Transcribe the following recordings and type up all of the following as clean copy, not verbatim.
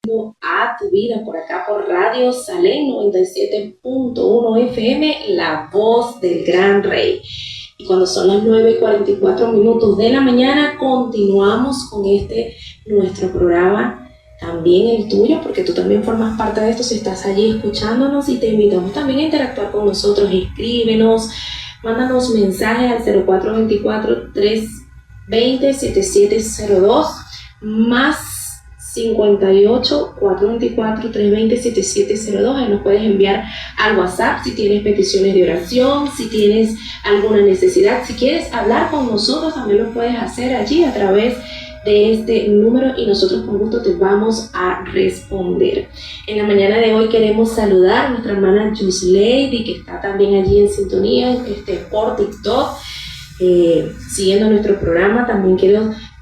A tu vida por acá por Radio Salem 97.1 FM, la voz del Gran Rey. Y cuando son las 9:44 de la mañana, continuamos con nuestro programa, también el tuyo, porque tú también formas parte de esto si estás allí escuchándonos, y te invitamos también a interactuar con nosotros. Escríbenos, mándanos mensajes al 0424-320-7702 más 58-424-320-7702. Ahí nos puedes enviar al WhatsApp si tienes peticiones de oración, si tienes alguna necesidad, si quieres hablar con nosotros, también lo puedes hacer allí a través de este número y nosotros con gusto te vamos a responder. En la mañana de hoy queremos saludar a nuestra hermana Yuslady, que está también allí en sintonía por TikTok, siguiendo nuestro programa. También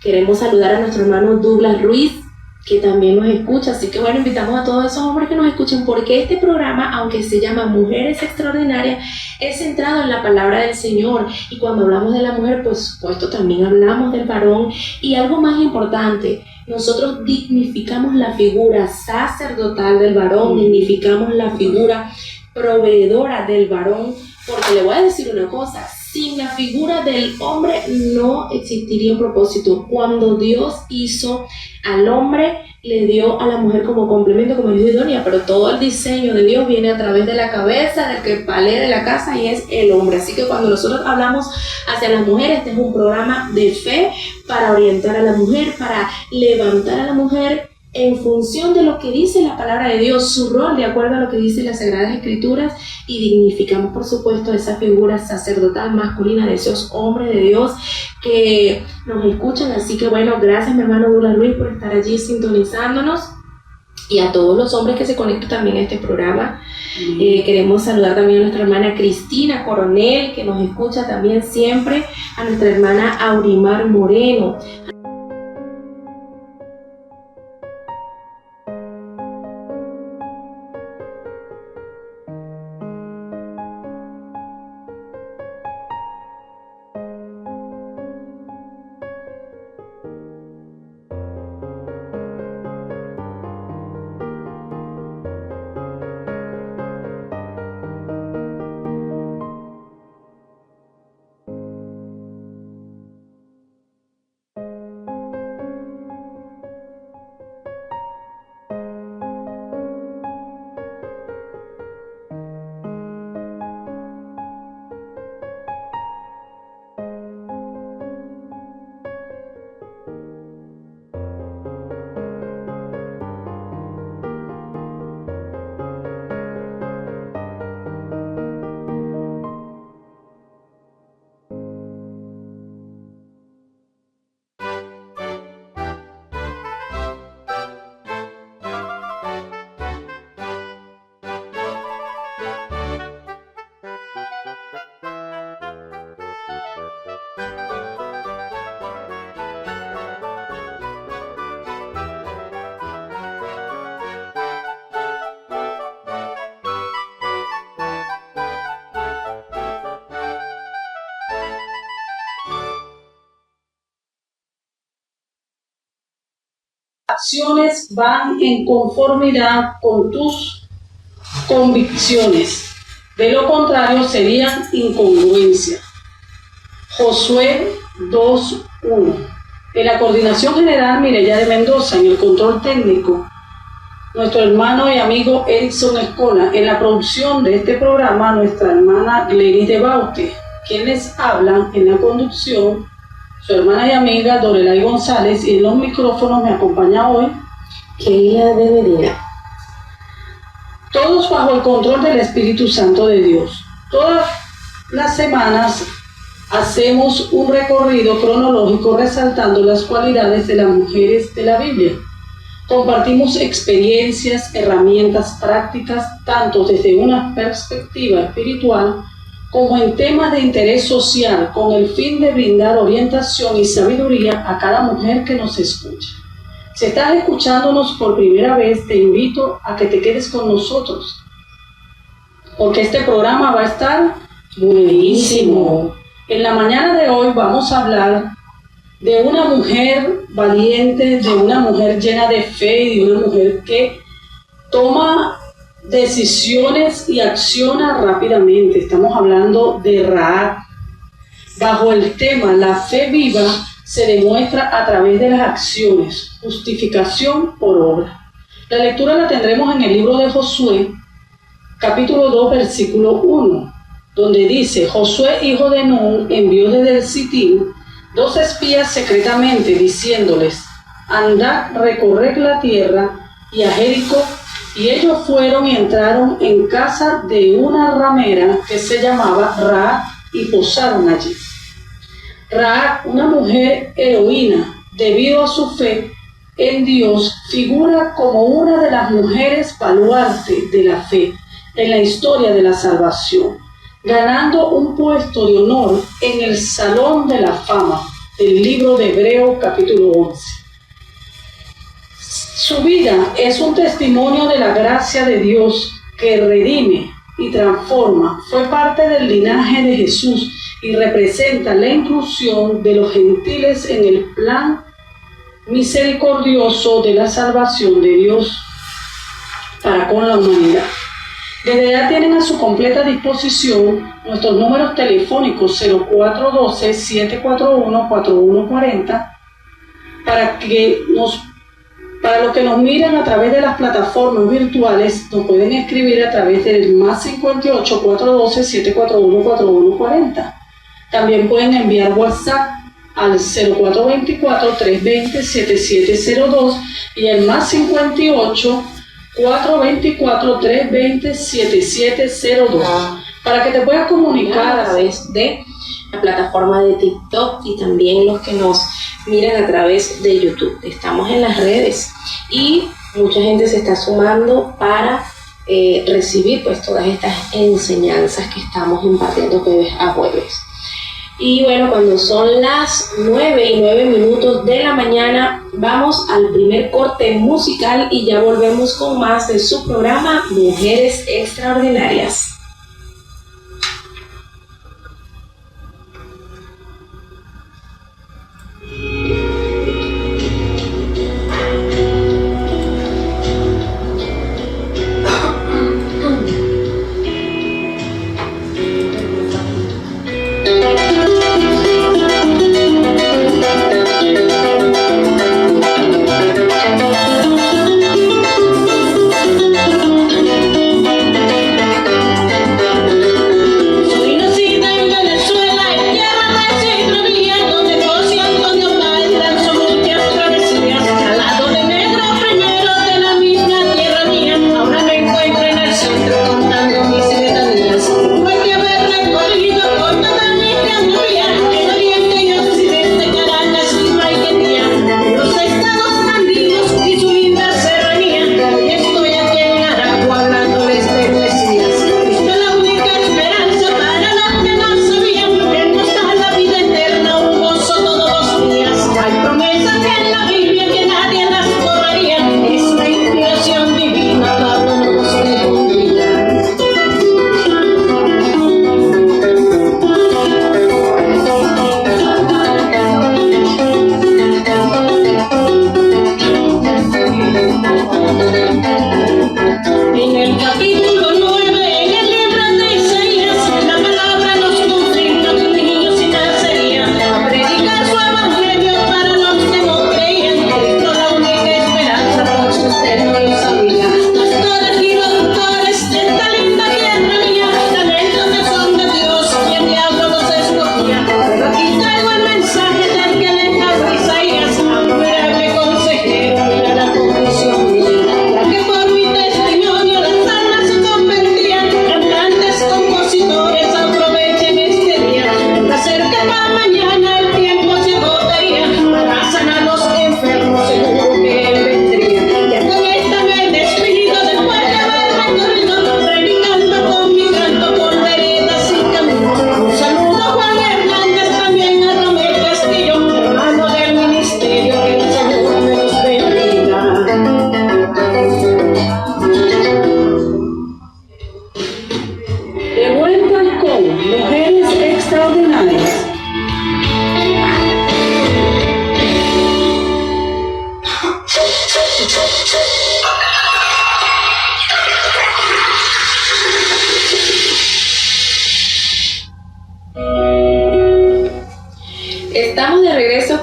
queremos saludar a nuestro hermano Douglas Ruiz, que también nos escucha. Así que bueno, invitamos a todos esos hombres que nos escuchen, porque este programa, aunque se llama Mujeres Extraordinarias, es centrado en la palabra del Señor. Y cuando hablamos de la mujer, por supuesto, también hablamos del varón. Y algo más importante, nosotros dignificamos la figura sacerdotal del varón, dignificamos la figura proveedora del varón, porque le voy a decir una cosa: sin la figura del hombre no existiría un propósito. Cuando Dios hizo al hombre, le dio a la mujer como complemento, como ayuda idónea, pero todo el diseño de Dios viene a través de la cabeza, del que palea de la casa, y es el hombre. Así que cuando nosotros hablamos hacia las mujeres, este es un programa de fe para orientar a la mujer, para levantar a la mujer en función de lo que dice la palabra de Dios, su rol de acuerdo a lo que dice las Sagradas Escrituras, y dignificamos por supuesto esa figura sacerdotal masculina de esos hombres de Dios que nos escuchan. Así que bueno, gracias mi hermano Douglas Luis por estar allí sintonizándonos, y a todos los hombres que se conectan también a este programa. Queremos saludar también a nuestra hermana Cristina Coronel, que nos escucha también siempre, a nuestra hermana Aurimar Moreno. Acciones van en conformidad con tus convicciones, de lo contrario serían incongruencia. Josué 2:1. En la coordinación general, Mireya de Mendoza. En el control técnico, nuestro hermano y amigo Edson Escola. En la producción de este programa, nuestra hermana Glenis de Baute. Quienes hablan en la conducción, su hermana y amiga Dorelay González, y en los micrófonos me acompaña hoy Keila de Medina. Todos bajo el control del Espíritu Santo de Dios. Todas las semanas hacemos un recorrido cronológico resaltando las cualidades de las mujeres de la Biblia. Compartimos experiencias, herramientas prácticas, tanto desde una perspectiva espiritual como en temas de interés social, con el fin de brindar orientación y sabiduría a cada mujer que nos escucha. Si estás escuchándonos por primera vez, te invito a que te quedes con nosotros, porque este programa va a estar buenísimo. En la mañana de hoy vamos a hablar de una mujer valiente, de una mujer llena de fe y de una mujer que toma decisiones y acciona rápidamente. Estamos hablando de Rahab. Bajo el tema La fe viva se demuestra a través de las acciones, justificación por obra. La lectura la tendremos en el libro de Josué, capítulo 2, versículo 1, donde dice: Josué, hijo de Nun, envió desde el Sitín 2 espías secretamente, diciéndoles: andad, recorred la tierra y a Jericó. Y ellos fueron y entraron en casa de una ramera que se llamaba Rahab y posaron allí. Rahab, una mujer heroína, debido a su fe en Dios, figura como una de las mujeres baluarte de la fe en la historia de la salvación, ganando un puesto de honor en el Salón de la Fama del libro de Hebreos capítulo 11. Su vida es un testimonio de la gracia de Dios que redime y transforma. Fue parte del linaje de Jesús y representa la inclusión de los gentiles en el plan misericordioso de la salvación de Dios para con la humanidad. Desde ya tienen a su completa disposición nuestros números telefónicos 0412-741-4140 para los que nos miran a través de las plataformas virtuales. Nos pueden escribir a través del +58-412-741-4140. También pueden enviar WhatsApp al 0424-320-7702 y el +58-424-320-7702 para que te puedas comunicar a través de la plataforma de TikTok y también los que nos miran a través de YouTube. Estamos en las redes y mucha gente se está sumando para recibir pues todas estas enseñanzas que estamos impartiendo jueves a jueves. Y bueno, cuando son las 9:09 de la mañana, vamos al primer corte musical y ya volvemos con más de su programa Mujeres Extraordinarias.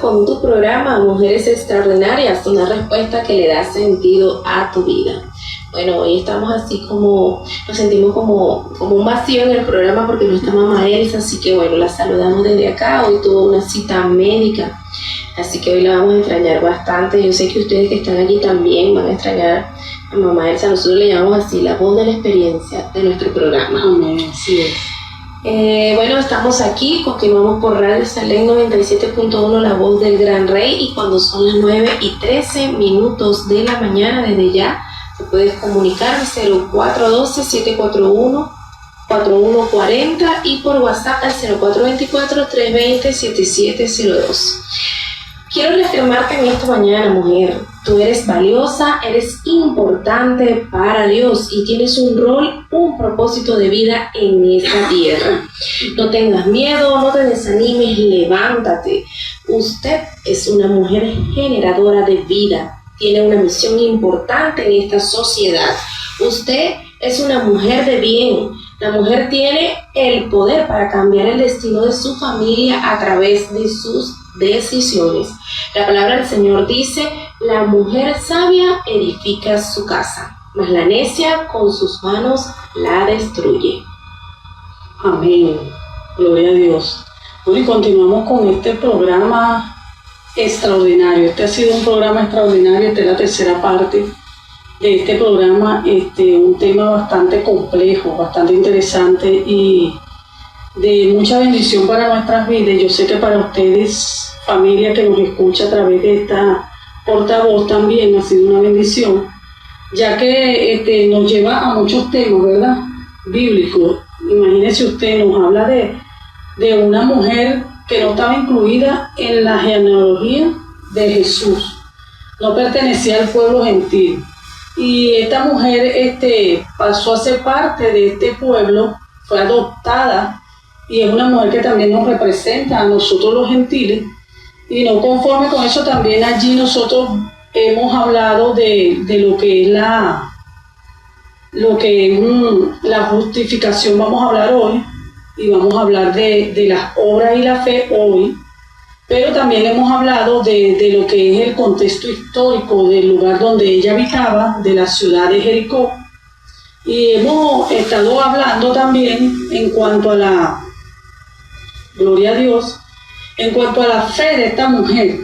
regreso con tu programa Mujeres Extraordinarias, una respuesta que le da sentido a tu vida. Bueno, hoy estamos así como, nos sentimos como un vacío en el programa porque no está mamá Elsa, así que bueno, la saludamos desde acá. Hoy tuvo una cita médica, así que hoy la vamos a extrañar bastante. Yo sé que ustedes que están allí también van a extrañar a mamá Elsa. Nosotros le llamamos así la voz de la experiencia de nuestro programa. Amén, así es. Bueno, estamos aquí, continuamos por Radio Salem 97.1, la voz del Gran Rey, y cuando son las 9:13 de la mañana, desde ya te puedes comunicar al 0412-741-4140 y por WhatsApp al 0424-320-7702. Quiero reafirmarte en esta mañana, mujer. Tú eres valiosa, eres importante para Dios y tienes un rol, un propósito de vida en esta tierra. No tengas miedo, no te desanimes, levántate. Usted es una mujer generadora de vida. Tiene una misión importante en esta sociedad. Usted es una mujer de bien. La mujer tiene el poder para cambiar el destino de su familia a través de sus decisiones. La palabra del Señor dice: la mujer sabia edifica su casa, mas la necia con sus manos la destruye. Amén. Gloria a Dios. Bueno, y continuamos con este programa extraordinario. Este ha sido un programa extraordinario. Esta es la tercera parte de este programa. Un tema bastante complejo, bastante interesante y de mucha bendición para nuestras vidas. Yo sé que para ustedes, familia que nos escucha a través de esta portavoz, también ha sido una bendición, ya que nos lleva a muchos temas, ¿verdad?, bíblicos. Imagínese usted, nos habla de una mujer que no estaba incluida en la genealogía de Jesús, no pertenecía al pueblo gentil, y esta mujer pasó a ser parte de este pueblo, fue adoptada, y es una mujer que también nos representa a nosotros los gentiles. Y no conforme con eso, también allí nosotros hemos hablado de lo que es la justificación. Vamos a hablar hoy, y vamos a hablar de las obras y la fe hoy, pero también hemos hablado de lo que es el contexto histórico del lugar donde ella habitaba, de la ciudad de Jericó, y hemos estado hablando también en cuanto a la gloria a Dios, en cuanto a la fe de esta mujer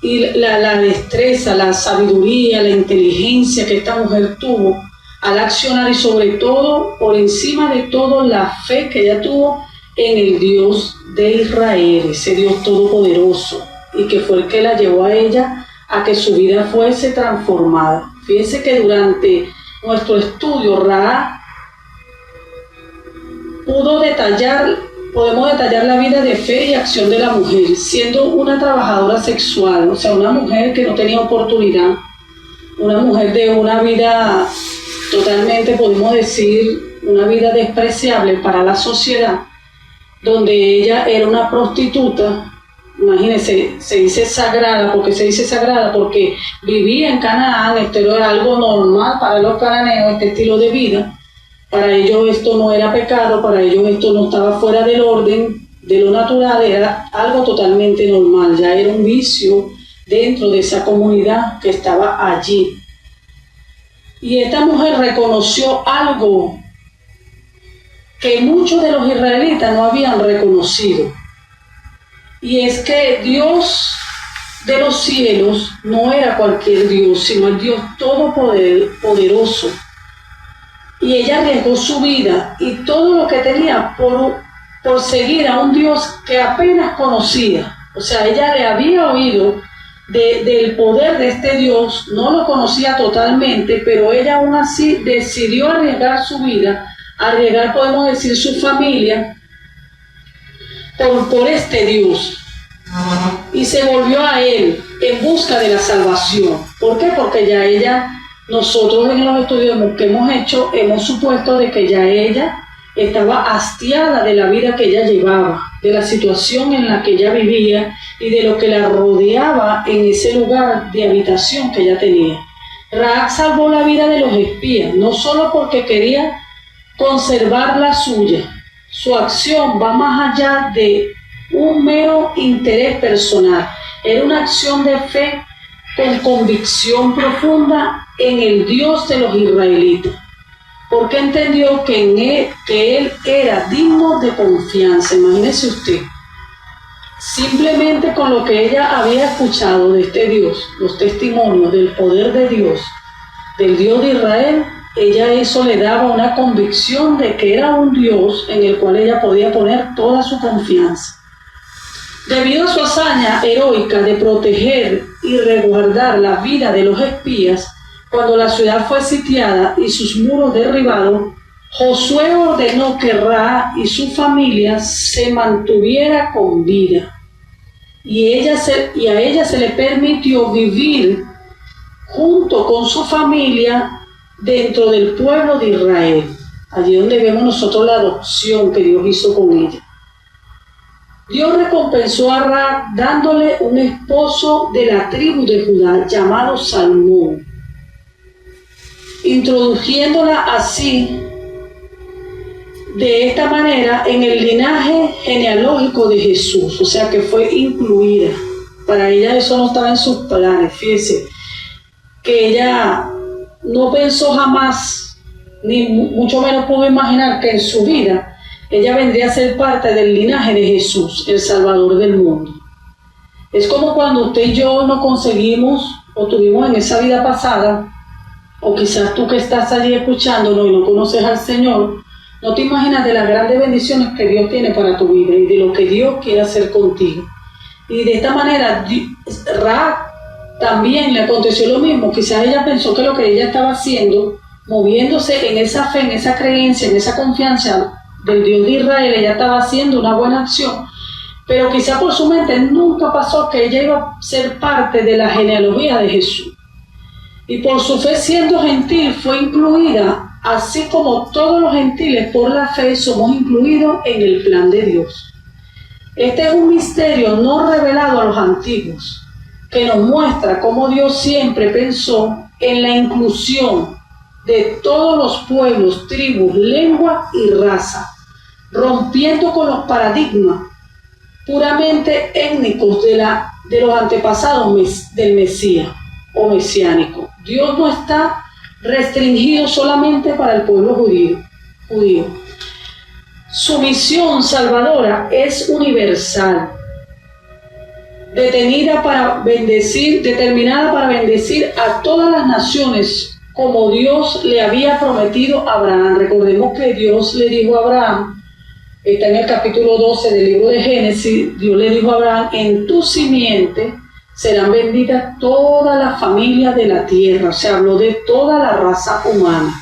y la destreza, la sabiduría, la inteligencia que esta mujer tuvo al accionar, y sobre todo, por encima de todo, la fe que ella tuvo en el Dios de Israel, ese Dios todopoderoso, y que fue el que la llevó a ella a que su vida fuese transformada. Fíjense que durante nuestro estudio, Ra podemos detallar la vida de fe y acción de la mujer, siendo una trabajadora sexual, o sea, una mujer que no tenía oportunidad, una mujer de una vida totalmente, podemos decir, una vida despreciable para la sociedad, donde ella era una prostituta. Imagínense, se dice sagrada. ¿Por qué se dice sagrada? Porque vivía en Canaán. Esto era algo normal para los cananeos, este estilo de vida. Para ellos esto no era pecado, para ellos esto no estaba fuera del orden, de lo natural, era algo totalmente normal, ya era un vicio dentro de esa comunidad que estaba allí. Y esta mujer reconoció algo que muchos de los israelitas no habían reconocido, y es que Dios de los cielos no era cualquier Dios, sino el Dios todopoderoso. Y ella arriesgó su vida y todo lo que tenía por seguir a un Dios que apenas conocía. O sea, ella le había oído del poder de este Dios, no lo conocía totalmente, pero ella aún así decidió arriesgar su vida, arriesgar, podemos decir, su familia, por este Dios. Y se volvió a Él en busca de la salvación. ¿Por qué? Porque ya nosotros en los estudios que hemos hecho, hemos supuesto de que ya ella estaba hastiada de la vida que ella llevaba, de la situación en la que ella vivía y de lo que la rodeaba en ese lugar de habitación que ella tenía. Rahab salvó la vida de los espías, no solo porque quería conservar la suya. Su acción va más allá de un mero interés personal. Era una acción de fe con convicción profunda en el Dios de los israelitas, porque entendió que él era digno de confianza. Imagínese usted, simplemente con lo que ella había escuchado de este Dios, los testimonios del poder de Dios, del Dios de Israel, ella eso le daba una convicción de que era un Dios en el cual ella podía poner toda su confianza. Debido a su hazaña heroica de proteger y resguardar la vida de los espías, cuando la ciudad fue sitiada y sus muros derribados, Josué ordenó que Rahab y su familia se mantuviera con vida, y a ella se le permitió vivir junto con su familia dentro del pueblo de Israel. Allí donde vemos nosotros la adopción que Dios hizo con ella. Dios recompensó a Rahab dándole un esposo de la tribu de Judá llamado Salmón, introduciéndola así de esta manera en el linaje genealógico de Jesús, o sea que fue incluida. Para ella eso no estaba en sus planes. Fíjese que ella no pensó jamás, ni mucho menos pudo imaginar que en su vida ella vendría a ser parte del linaje de Jesús, el Salvador del mundo. Es como cuando usted y yo nos conseguimos o tuvimos en esa vida pasada, o quizás tú que estás allí escuchándonos y no conoces al Señor, no te imaginas de las grandes bendiciones que Dios tiene para tu vida y de lo que Dios quiere hacer contigo. Y de esta manera, Rahab también le aconteció lo mismo. Quizás ella pensó que lo que ella estaba haciendo, moviéndose en esa fe, en esa creencia, en esa confianza del Dios de Israel, ella estaba haciendo una buena acción, pero quizás por su mente nunca pasó que ella iba a ser parte de la genealogía de Jesús. Y por su fe, siendo gentil, fue incluida, así como todos los gentiles por la fe somos incluidos en el plan de Dios. Este es un misterio no revelado a los antiguos, que nos muestra cómo Dios siempre pensó en la inclusión de todos los pueblos, tribus, lengua y raza, rompiendo con los paradigmas puramente étnicos de los antepasados del Mesías o mesiánico. Dios no está restringido solamente para el pueblo judío. Su misión salvadora es universal, determinada para bendecir a todas las naciones, como Dios le había prometido a Abraham. Recordemos que Dios le dijo a Abraham, está en el capítulo 12 del libro de Génesis, Dios le dijo a Abraham: en tu simiente serán benditas todas las familias de la tierra. O sea, habló de toda la raza humana.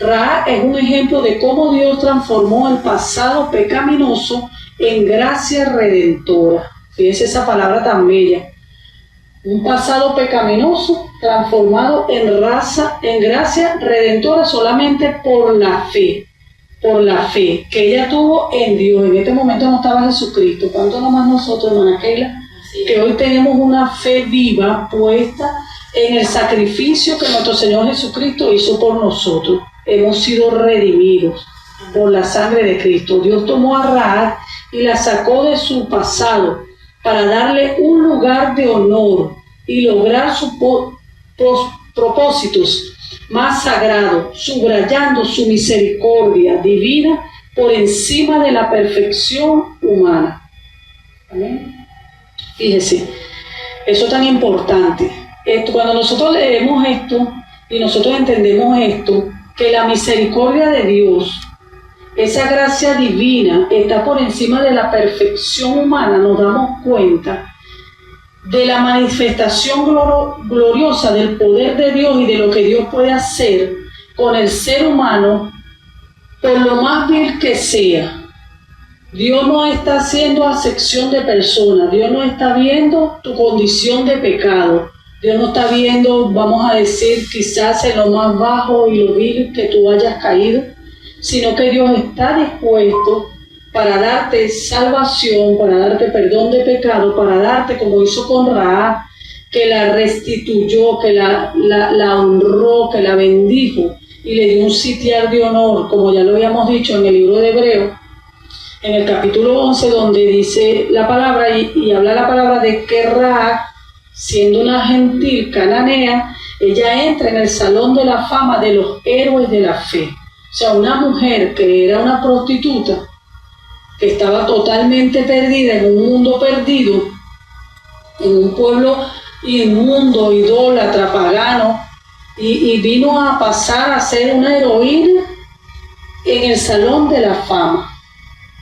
Rahab es un ejemplo de cómo Dios transformó el pasado pecaminoso en gracia redentora. Fíjense esa palabra tan bella. Un pasado pecaminoso transformado en gracia redentora solamente por la fe que ella tuvo en Dios. En este momento no estaba Jesucristo. ¿Cuánto nomás nosotros, hermana Keila, que hoy tenemos una fe viva puesta en el sacrificio que nuestro Señor Jesucristo hizo por nosotros? Hemos sido redimidos por la sangre de Cristo. Dios tomó a Rahab y la sacó de su pasado para darle un lugar de honor y lograr sus propósitos más sagrados, subrayando su misericordia divina por encima de la perfección humana. Amén. Fíjese, eso es tan importante. Cuando nosotros leemos esto y nosotros entendemos esto, que la misericordia de Dios, esa gracia divina, está por encima de la perfección humana, nos damos cuenta de la manifestación gloriosa del poder de Dios y de lo que Dios puede hacer con el ser humano, por lo más vil que sea. Dios no está haciendo acepción de personas. Dios no está viendo tu condición de pecado. Dios no está viendo, vamos a decir, quizás en lo más bajo y lo vil que tú hayas caído, sino que Dios está dispuesto para darte salvación, para darte perdón de pecado, para darte, como hizo con Rahab, que la restituyó, que la honró, que la bendijo y le dio un sitial de honor, como ya lo habíamos dicho en el libro de Hebreos, en el capítulo 11, donde dice la palabra y habla la palabra de que Rahab, siendo una gentil cananea, ella entra en el salón de la fama de los héroes de la fe. O sea, una mujer que era una prostituta, que estaba totalmente perdida en un mundo perdido, en un pueblo inmundo, idólatra, pagano, y vino a pasar a ser una heroína en el salón de la fama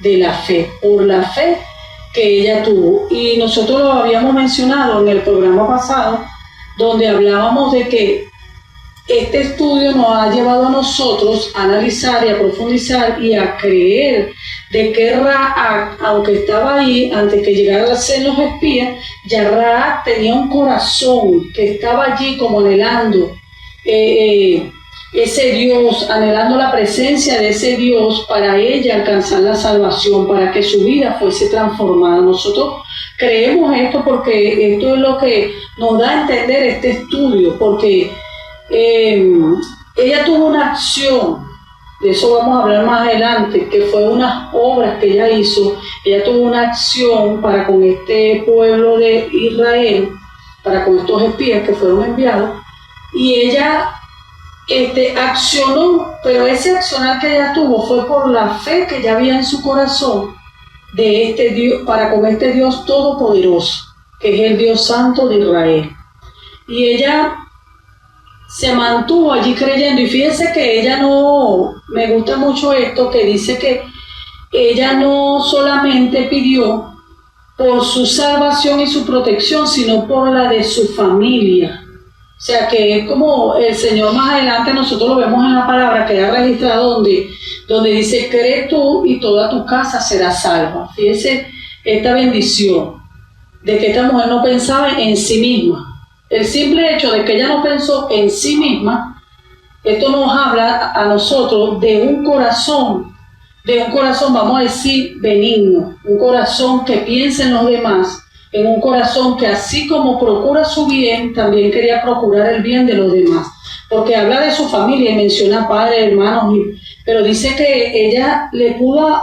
de la fe, por la fe que ella tuvo. Y nosotros lo habíamos mencionado en el programa pasado, donde hablábamos de que este estudio nos ha llevado a nosotros a analizar y a profundizar y a creer de que Rahab, aunque estaba ahí antes que llegaran a ser los espías, ya Rahab tenía un corazón que estaba allí como anhelando ese Dios, anhelando la presencia de ese Dios para ella alcanzar la salvación, para que su vida fuese transformada. Nosotros creemos esto porque esto es lo que nos da a entender este estudio, porque ella tuvo una acción, de eso vamos a hablar más adelante, que fue unas obras que ella hizo. Ella tuvo una acción para con este pueblo de Israel, para con estos espías que fueron enviados, y ella accionó, pero ese accionar que ella tuvo fue por la fe que ya había en su corazón de este Dios, para con este Dios todopoderoso, que es el Dios santo de Israel. Y ella se mantuvo allí creyendo, y fíjense que ella no, me gusta mucho esto, que dice que ella no solamente pidió por su salvación y su protección, sino por la de su familia. O sea que es como el Señor más adelante, nosotros lo vemos en la palabra que ha registrado, donde dice: cree tú y toda tu casa será salva. Fíjense esta bendición de que esta mujer no pensaba en sí misma. El simple hecho de que ella no pensó en sí misma, esto nos habla a nosotros de un corazón, vamos a decir, benigno, un corazón que piensa en los demás, en un corazón que así como procura su bien, también quería procurar el bien de los demás, porque habla de su familia y menciona padres, hermanos, pero dice que ella le pudo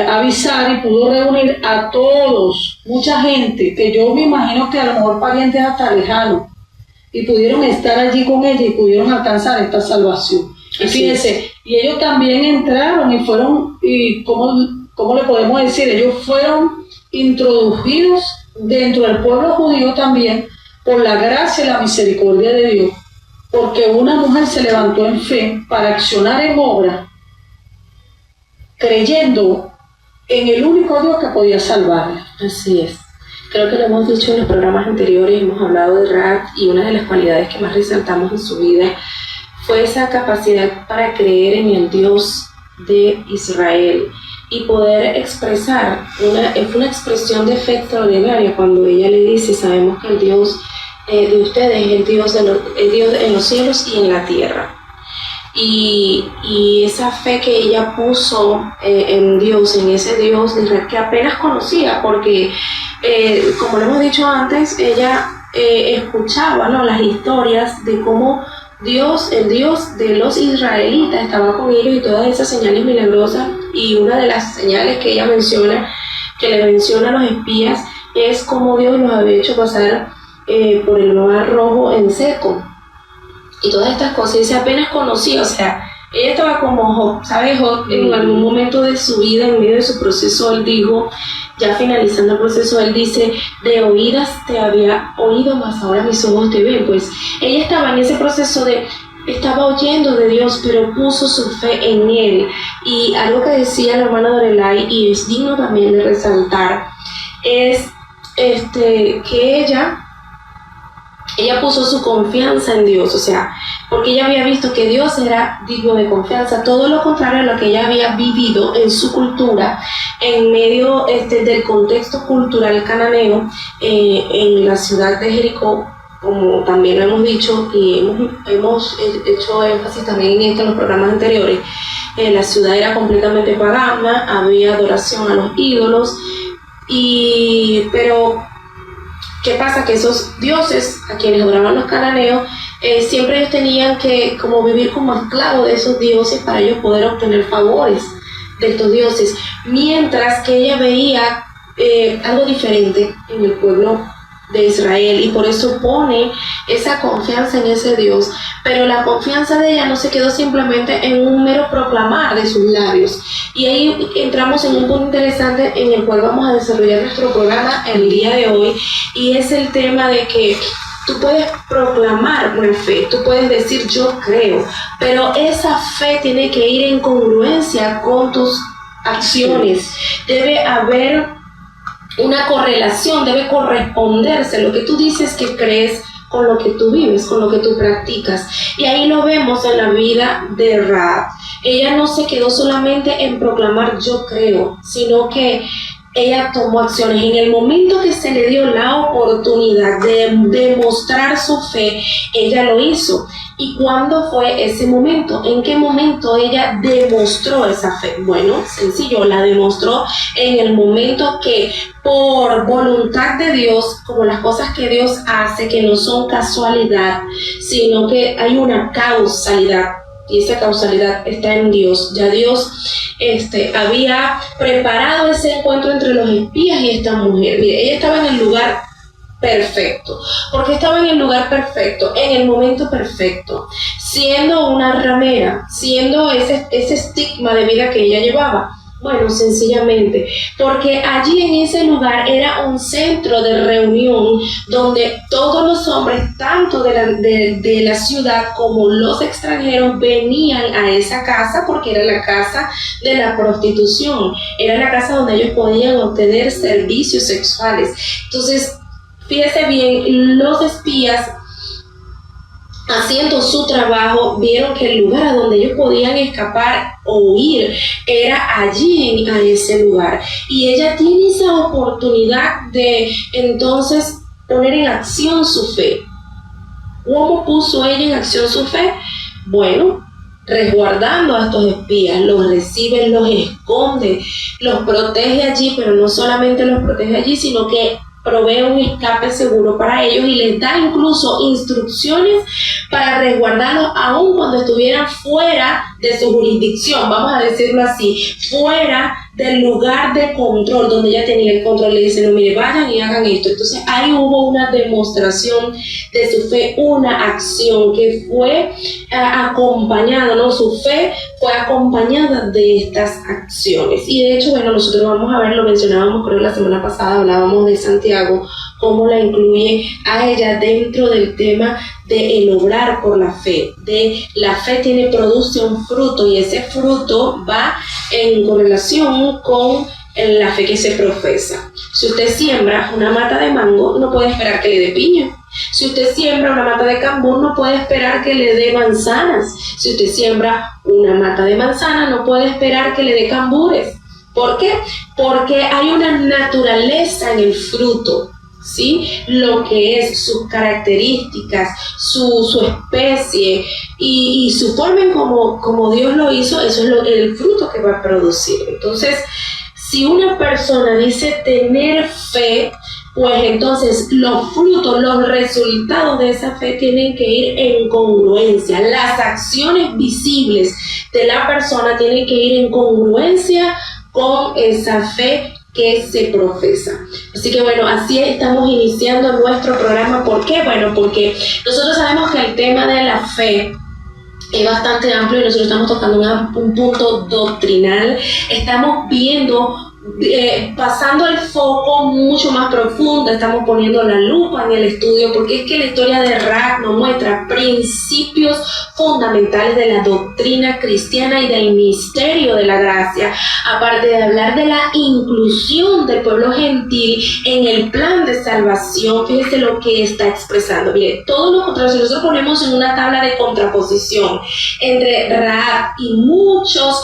avisar y pudo reunir a todos, mucha gente, que yo me imagino que a lo mejor parientes hasta lejanos, y pudieron estar allí con ella y pudieron alcanzar esta salvación. Y fíjense, y ellos también entraron y fueron, y ¿cómo le podemos decir? Ellos fueron introducidos dentro del pueblo judío también por la gracia y la misericordia de Dios, porque una mujer se levantó en fe para accionar en obra, creyendo en el único Dios que podía salvarla. Así es. Creo que lo hemos dicho en los programas anteriores, hemos hablado de Rahab, y una de las cualidades que más resaltamos en su vida fue esa capacidad para creer en el Dios de Israel y poder expresar, fue una expresión de fe extraordinaria cuando ella le dice: sabemos que el Dios de ustedes es el Dios en los cielos y en la tierra. Y esa fe que ella puso en Dios, en ese Dios de Israel que apenas conocía, porque como lo hemos dicho antes, ella escuchaba, ¿no?, las historias de cómo Dios, el Dios de los israelitas, estaba con ellos y todas esas señales milagrosas. Y una de las señales que ella menciona, que le menciona a los espías, es cómo Dios los había hecho pasar por el mar rojo en seco. Y todas estas cosas, y se apenas conocía, o sea, ella estaba como Job, ¿sabes? Job en algún momento de su vida, en medio de su proceso, él dijo, ya finalizando el proceso, él dice: de oídas te había oído, mas ahora mis ojos te ven. Pues ella estaba en ese proceso estaba oyendo de Dios, pero puso su fe en Él. Y algo que decía la hermana Dorelay, y es digno también de resaltar, es que ella puso su confianza en Dios, o sea, porque ella había visto que Dios era digno de confianza, todo lo contrario a lo que ella había vivido en su cultura, en medio del contexto cultural cananeo, en la ciudad de Jericó, como también lo hemos dicho y hemos hecho énfasis también en esto en los programas anteriores. La ciudad era completamente pagana, había adoración a los ídolos, pero ¿qué pasa? Que esos dioses a quienes adoraban los cananeos, siempre ellos tenían que como vivir como esclavos de esos dioses para ellos poder obtener favores de estos dioses, mientras que ella veía algo diferente en el pueblo de Israel, y por eso pone esa confianza en ese Dios. Pero la confianza de ella no se quedó simplemente en un mero proclamar de sus labios, y ahí entramos en un punto interesante en el cual vamos a desarrollar nuestro programa el día de hoy, y es el tema de que tú puedes proclamar una fe, tú puedes decir yo creo, pero esa fe tiene que ir en congruencia con tus acciones. Debe haber una correlación, debe corresponderse lo que tú dices que crees con lo que tú vives, con lo que tú practicas. Y ahí lo vemos en la vida de Rahab. Ella no se quedó solamente en proclamar yo creo, sino que ella tomó acciones. En el momento que se le dio la oportunidad de demostrar su fe, ella lo hizo. ¿Y cuándo fue ese momento? ¿En qué momento ella demostró esa fe? Bueno, sencillo, la demostró en el momento que por voluntad de Dios, como las cosas que Dios hace, que no son casualidad, sino que hay una causalidad. Y esa causalidad está en Dios. Ya Dios había preparado ese encuentro entre los espías y esta mujer. Mire, ella estaba en el lugar perfecto. Porque estaba en el lugar perfecto, en el momento perfecto, siendo una ramera, siendo ese estigma de vida que ella llevaba. Bueno, sencillamente, porque allí en ese lugar era un centro de reunión donde todos los hombres, tanto de la ciudad como los extranjeros, venían a esa casa porque era la casa de la prostitución, era la casa donde ellos podían obtener servicios sexuales. Entonces, fíjese bien, los espías, haciendo su trabajo, vieron que el lugar a donde ellos podían escapar o huir era allí, a ese lugar. Y ella tiene esa oportunidad de entonces poner en acción su fe. ¿Cómo puso ella en acción su fe? Bueno, resguardando a estos espías, los recibe, los esconde, los protege allí, pero no solamente los protege allí, sino que provee un escape seguro para ellos y les da incluso instrucciones para resguardarlos aún cuando estuvieran fuera de su jurisdicción, vamos a decirlo así, fuera del lugar de control donde ella tenía el control. Le dice, no, mire, vayan y hagan esto. Entonces ahí hubo una demostración de su fe, una acción que fue acompañada, ¿no? Su fe fue acompañada de estas acciones. Y de hecho, bueno, nosotros vamos a ver, lo mencionábamos creo la semana pasada, hablábamos de Santiago, cómo la incluye a ella dentro del tema de el obrar por la fe. De la fe produce un fruto, y ese fruto va en correlación con la fe que se profesa. Si usted siembra una mata de mango, no puede esperar que le dé piña. Si usted siembra una mata de cambur, no puede esperar que le dé manzanas. Si usted siembra una mata de manzana, no puede esperar que le dé cambures. ¿Por qué? Porque hay una naturaleza en el fruto, ¿sí? Lo que es sus características, su especie y su forma en como Dios lo hizo, eso es el fruto que va a producir. Entonces, si una persona dice tener fe, pues entonces los frutos, los resultados de esa fe tienen que ir en congruencia. Las acciones visibles de la persona tienen que ir en congruencia con esa fe que se profesa. Así que bueno, así estamos iniciando nuestro programa. ¿Por qué? Bueno, porque nosotros sabemos que el tema de la fe es bastante amplio y nosotros estamos tocando un punto doctrinal. Estamos viendo, pasando el foco mucho más profundo, estamos poniendo la lupa en el estudio, porque es que la historia de Rahab nos muestra principios fundamentales de la doctrina cristiana y del misterio de la gracia, aparte de hablar de la inclusión del pueblo gentil en el plan de salvación. Fíjese lo que está expresando. Mire, todo lo contrario, si nosotros ponemos en una tabla de contraposición entre Rahab y muchos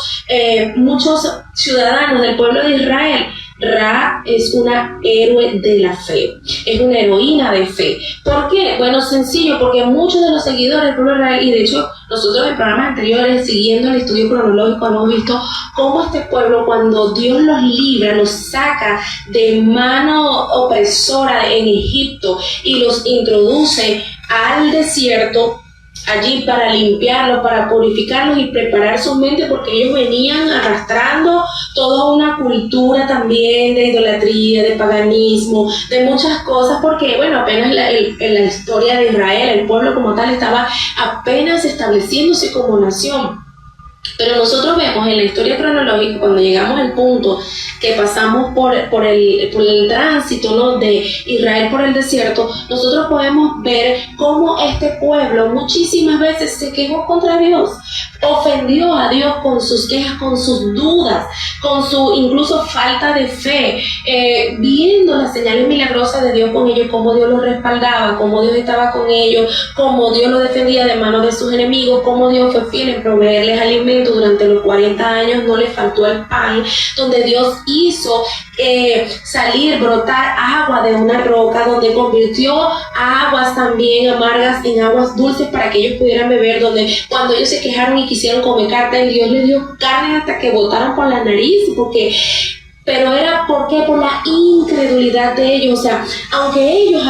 ciudadanos del pueblo de Israel, Rahab es una héroe de la fe, es una heroína de fe. ¿Por qué? Bueno, sencillo, porque muchos de los seguidores del pueblo de Israel, y de hecho nosotros en programas anteriores, siguiendo el estudio cronológico, hemos visto cómo este pueblo, cuando Dios los libra, los saca de mano opresora en Egipto y los introduce al desierto, allí para limpiarlos, para purificarlos y preparar su mente, porque ellos venían arrastrando toda una cultura también de idolatría, de paganismo, de muchas cosas, porque bueno, apenas en la historia de Israel, el pueblo como tal estaba apenas estableciéndose como nación. Pero nosotros vemos en la historia cronológica, cuando llegamos al punto que pasamos por el tránsito, ¿no?, de Israel por el desierto, nosotros podemos ver cómo este pueblo muchísimas veces se quejó contra Dios, ofendió a Dios con sus quejas, con sus dudas, con su incluso falta de fe, viendo las señales milagrosas de Dios con ellos, cómo Dios los respaldaba, cómo Dios estaba con ellos, cómo Dios los defendía de manos de sus enemigos, cómo Dios fue fiel en proveerles alimento durante los 40 años, no les faltó el pan, donde Dios hizo salir, brotar agua de una roca, donde convirtió aguas también amargas en aguas dulces para que ellos pudieran beber, donde cuando ellos se quejaron y quisieron comer carne, Dios les dio carne hasta que botaron por la nariz, pero era por la incredulidad de ellos. O sea, aunque ellos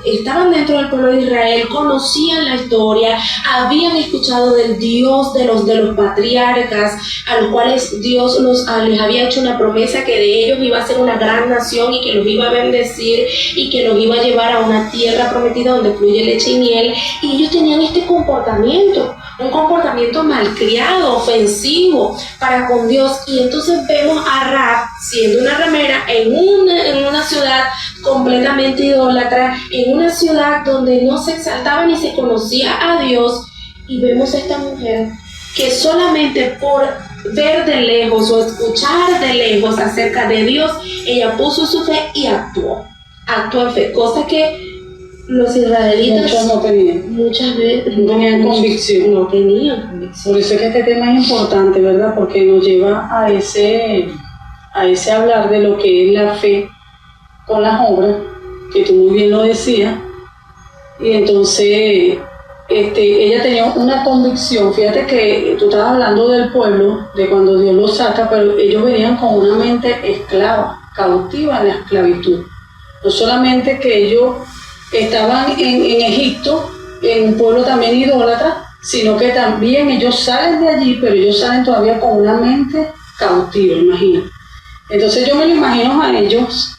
estaban dentro del pueblo de Israel, conocían la historia, habían escuchado del Dios de los patriarcas, a los cuales Dios les había hecho una promesa que de ellos iba a ser una gran nación y que los iba a bendecir y que los iba a llevar a una tierra prometida donde fluye leche y miel, y ellos tenían este comportamiento, un comportamiento malcriado, ofensivo para con Dios. Y entonces vemos a Rahab siendo una ramera en una ciudad completamente idólatra, en una ciudad donde no se exaltaba ni se conocía a Dios, y vemos a esta mujer que solamente por ver de lejos o escuchar de lejos acerca de Dios, ella puso su fe y actuó en fe, cosa que los israelitas muchas veces no tenían convicción. No tenían convicción. Por eso es que este tema es importante, ¿verdad? Porque nos lleva a ese hablar de lo que es la fe con las obras, que tú muy bien lo decías. Y entonces ella tenía una convicción. Fíjate que tú estabas hablando del pueblo, de cuando Dios los saca, pero ellos venían con una mente esclava, cautiva en la esclavitud. No solamente que ellos estaban en Egipto, en un pueblo también idólatra, sino que también ellos salen de allí, pero ellos salen todavía con una mente cautiva, imagínate. Entonces yo me lo imagino a ellos,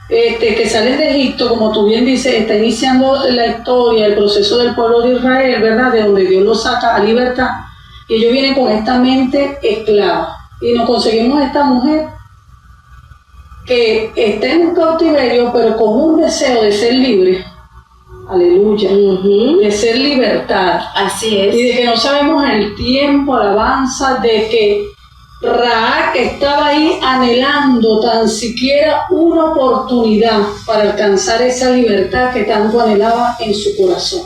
que salen de Egipto, como tú bien dices, está iniciando la historia, el proceso del pueblo de Israel, ¿verdad?, de donde Dios los saca a libertad, y ellos vienen con esta mente esclava, y nos conseguimos esta mujer que está en un cautiverio, pero con un deseo de ser libre. Aleluya, de ser libertad. Así es. Y de que no sabemos el tiempo, alabanza, de que Rahab estaba ahí anhelando tan siquiera una oportunidad para alcanzar esa libertad que tanto anhelaba en su corazón.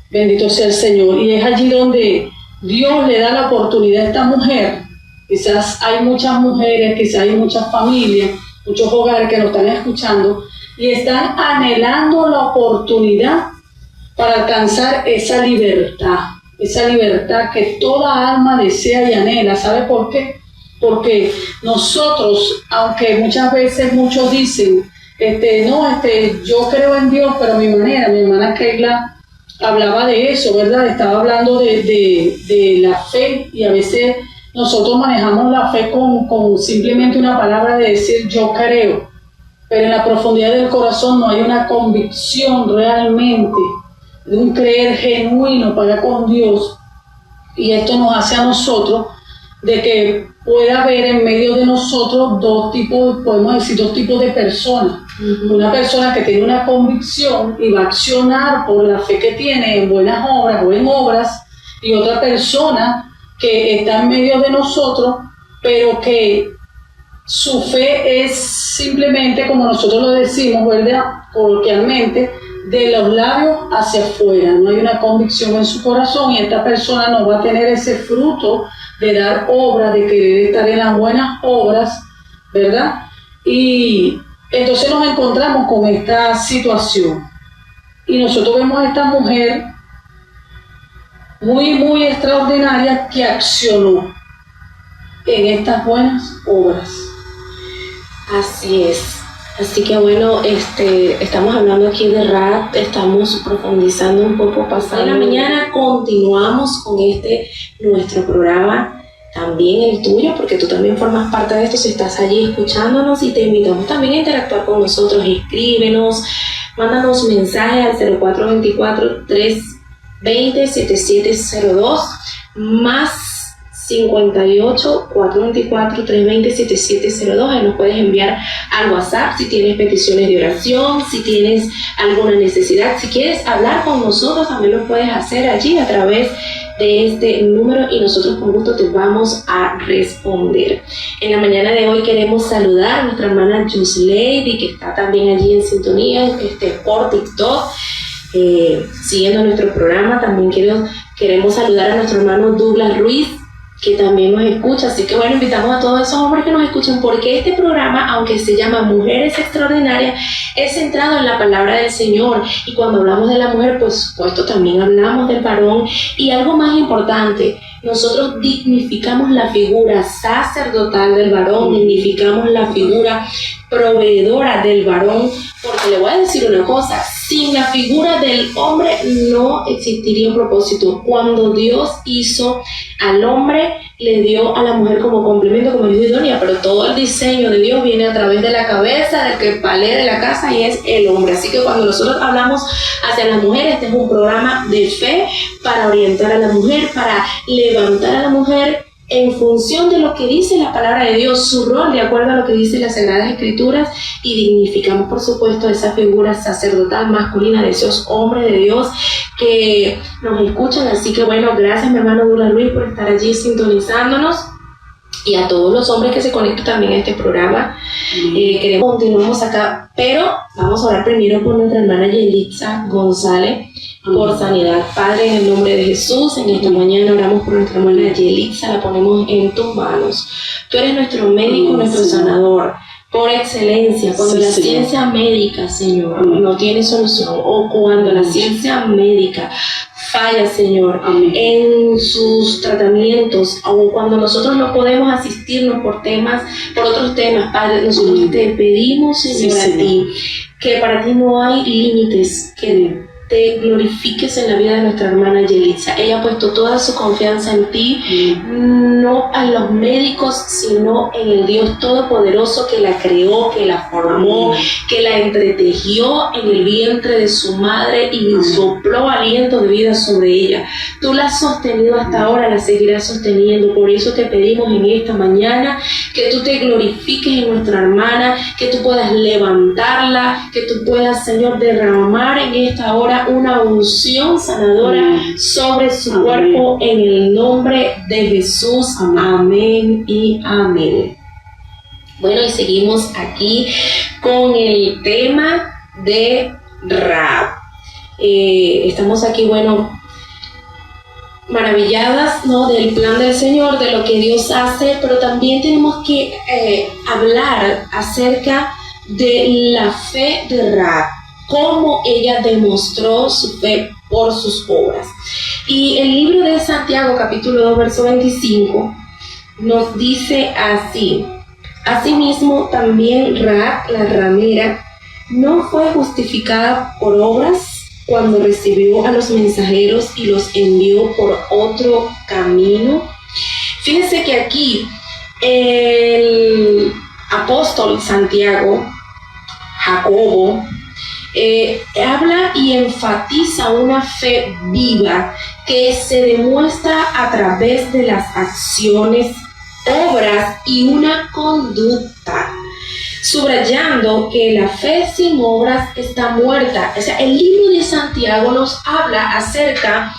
Bendito sea el Señor. Y es allí donde Dios le da la oportunidad a esta mujer. Quizás hay muchas mujeres, quizás hay muchas familias, muchos hogares que nos están escuchando y están anhelando la oportunidad para alcanzar esa libertad que toda alma desea y anhela. ¿Sabe por qué? Porque nosotros, aunque muchas veces muchos dicen, yo creo en Dios, pero a mi manera, mi hermana Keila hablaba de eso, ¿verdad? Estaba hablando de la fe, y a veces nosotros manejamos la fe con simplemente una palabra de decir yo creo, pero en la profundidad del corazón no hay una convicción realmente, de un creer genuino para con Dios. Y esto nos hace a nosotros de que pueda haber en medio de nosotros dos tipos de personas. Una persona que tiene una convicción y va a accionar por la fe que tiene en buenas obras o en obras, y otra persona que está en medio de nosotros, pero que su fe es simplemente, como nosotros lo decimos, ¿verdad?, coloquialmente, de los labios hacia afuera. No hay una convicción en su corazón, y esta persona no va a tener ese fruto de dar obra, de querer estar en las buenas obras, ¿verdad? Y entonces nos encontramos con esta situación. Y nosotros vemos a esta mujer muy, muy extraordinaria que accionó en estas buenas obras. Así es. Así que bueno, estamos hablando aquí de Rahab, estamos profundizando un poco pasado. En la mañana continuamos con nuestro programa, también el tuyo, porque tú también formas parte de esto si estás allí escuchándonos, y te invitamos también a interactuar con nosotros. Escríbenos, mándanos mensaje al 0424-320-7702 más 58 424 320 7702. Ahí nos puedes enviar al WhatsApp si tienes peticiones de oración, si tienes alguna necesidad, si quieres hablar con nosotros también lo puedes hacer allí a través de este número y nosotros con gusto te vamos a responder. En la mañana de hoy queremos saludar a nuestra hermana Yuslady, que está también allí en sintonía por TikTok, siguiendo nuestro programa. También queremos saludar a nuestro hermano Douglas Ruiz, que también nos escucha. Así que bueno, invitamos a todos esos hombres que nos escuchan, porque este programa, aunque se llama Mujeres Extraordinarias, es centrado en la palabra del Señor. Y cuando hablamos de la mujer, por supuesto, también hablamos del varón. Y algo más importante, nosotros dignificamos la figura sacerdotal del varón, dignificamos la figura proveedora del varón, porque le voy a decir una cosa: sin la figura del hombre no existiría un propósito. Cuando Dios hizo al hombre, le dio a la mujer como complemento, como dijo Idonia, pero todo el diseño de Dios viene a través de la cabeza, del que palea de la casa, y es el hombre. Así que cuando nosotros hablamos hacia las mujeres, este es un programa de fe para orientar a la mujer, para levantar a la mujer en función de lo que dice la palabra de Dios, su rol de acuerdo a lo que dice las Sagradas Escrituras, y dignificamos por supuesto esa figura sacerdotal masculina de esos hombres de Dios que nos escuchan. Así que bueno, gracias mi hermano Douglas Luis por estar allí sintonizándonos, y a todos los hombres que se conectan también a este programa. Continuamos acá, pero vamos a orar primero por nuestra hermana Yelitza González, por sanidad. Padre, en el nombre de Jesús, en esta mañana oramos por nuestra hermana Yelitza, la ponemos en tus manos. Tú eres nuestro médico, nuestro sanador por excelencia. Cuando la ciencia médica, Señor, no tiene solución, o cuando la ciencia médica falla, Señor, en sus tratamientos, o cuando nosotros no podemos asistirnos por otros temas, Padre, nosotros te pedimos, Señor, a ti, que para ti no hay límites, que te glorifiques en la vida de nuestra hermana Yelitza. Ella ha puesto toda su confianza en ti, no a los médicos, sino en el Dios Todopoderoso que la creó, que la formó, que la entretejió en el vientre de su madre y sopló aliento de vida sobre ella. Tú la has sostenido hasta ahora, la seguirás sosteniendo. Por eso te pedimos en esta mañana que tú te glorifiques en nuestra hermana, que tú puedas levantarla, que tú puedas, Señor, derramar en esta hora una unción sanadora sobre su cuerpo, en el nombre de Jesús. Amén y amén. Bueno, y seguimos aquí con el tema de Rahab. Estamos aquí, bueno, maravilladas, ¿no?, del plan del Señor, de lo que Dios hace, pero también tenemos que hablar acerca de la fe de Rahab, cómo ella demostró su fe por sus obras. Y el libro de Santiago, capítulo 2, verso 25, nos dice así: asimismo también Rahab la ramera no fue justificada por obras cuando recibió a los mensajeros y los envió por otro camino. Fíjense que aquí el apóstol Santiago, Jacobo, habla y enfatiza una fe viva que se demuestra a través de las acciones, obras y una conducta, subrayando que la fe sin obras está muerta. O sea, el libro de Santiago nos habla acerca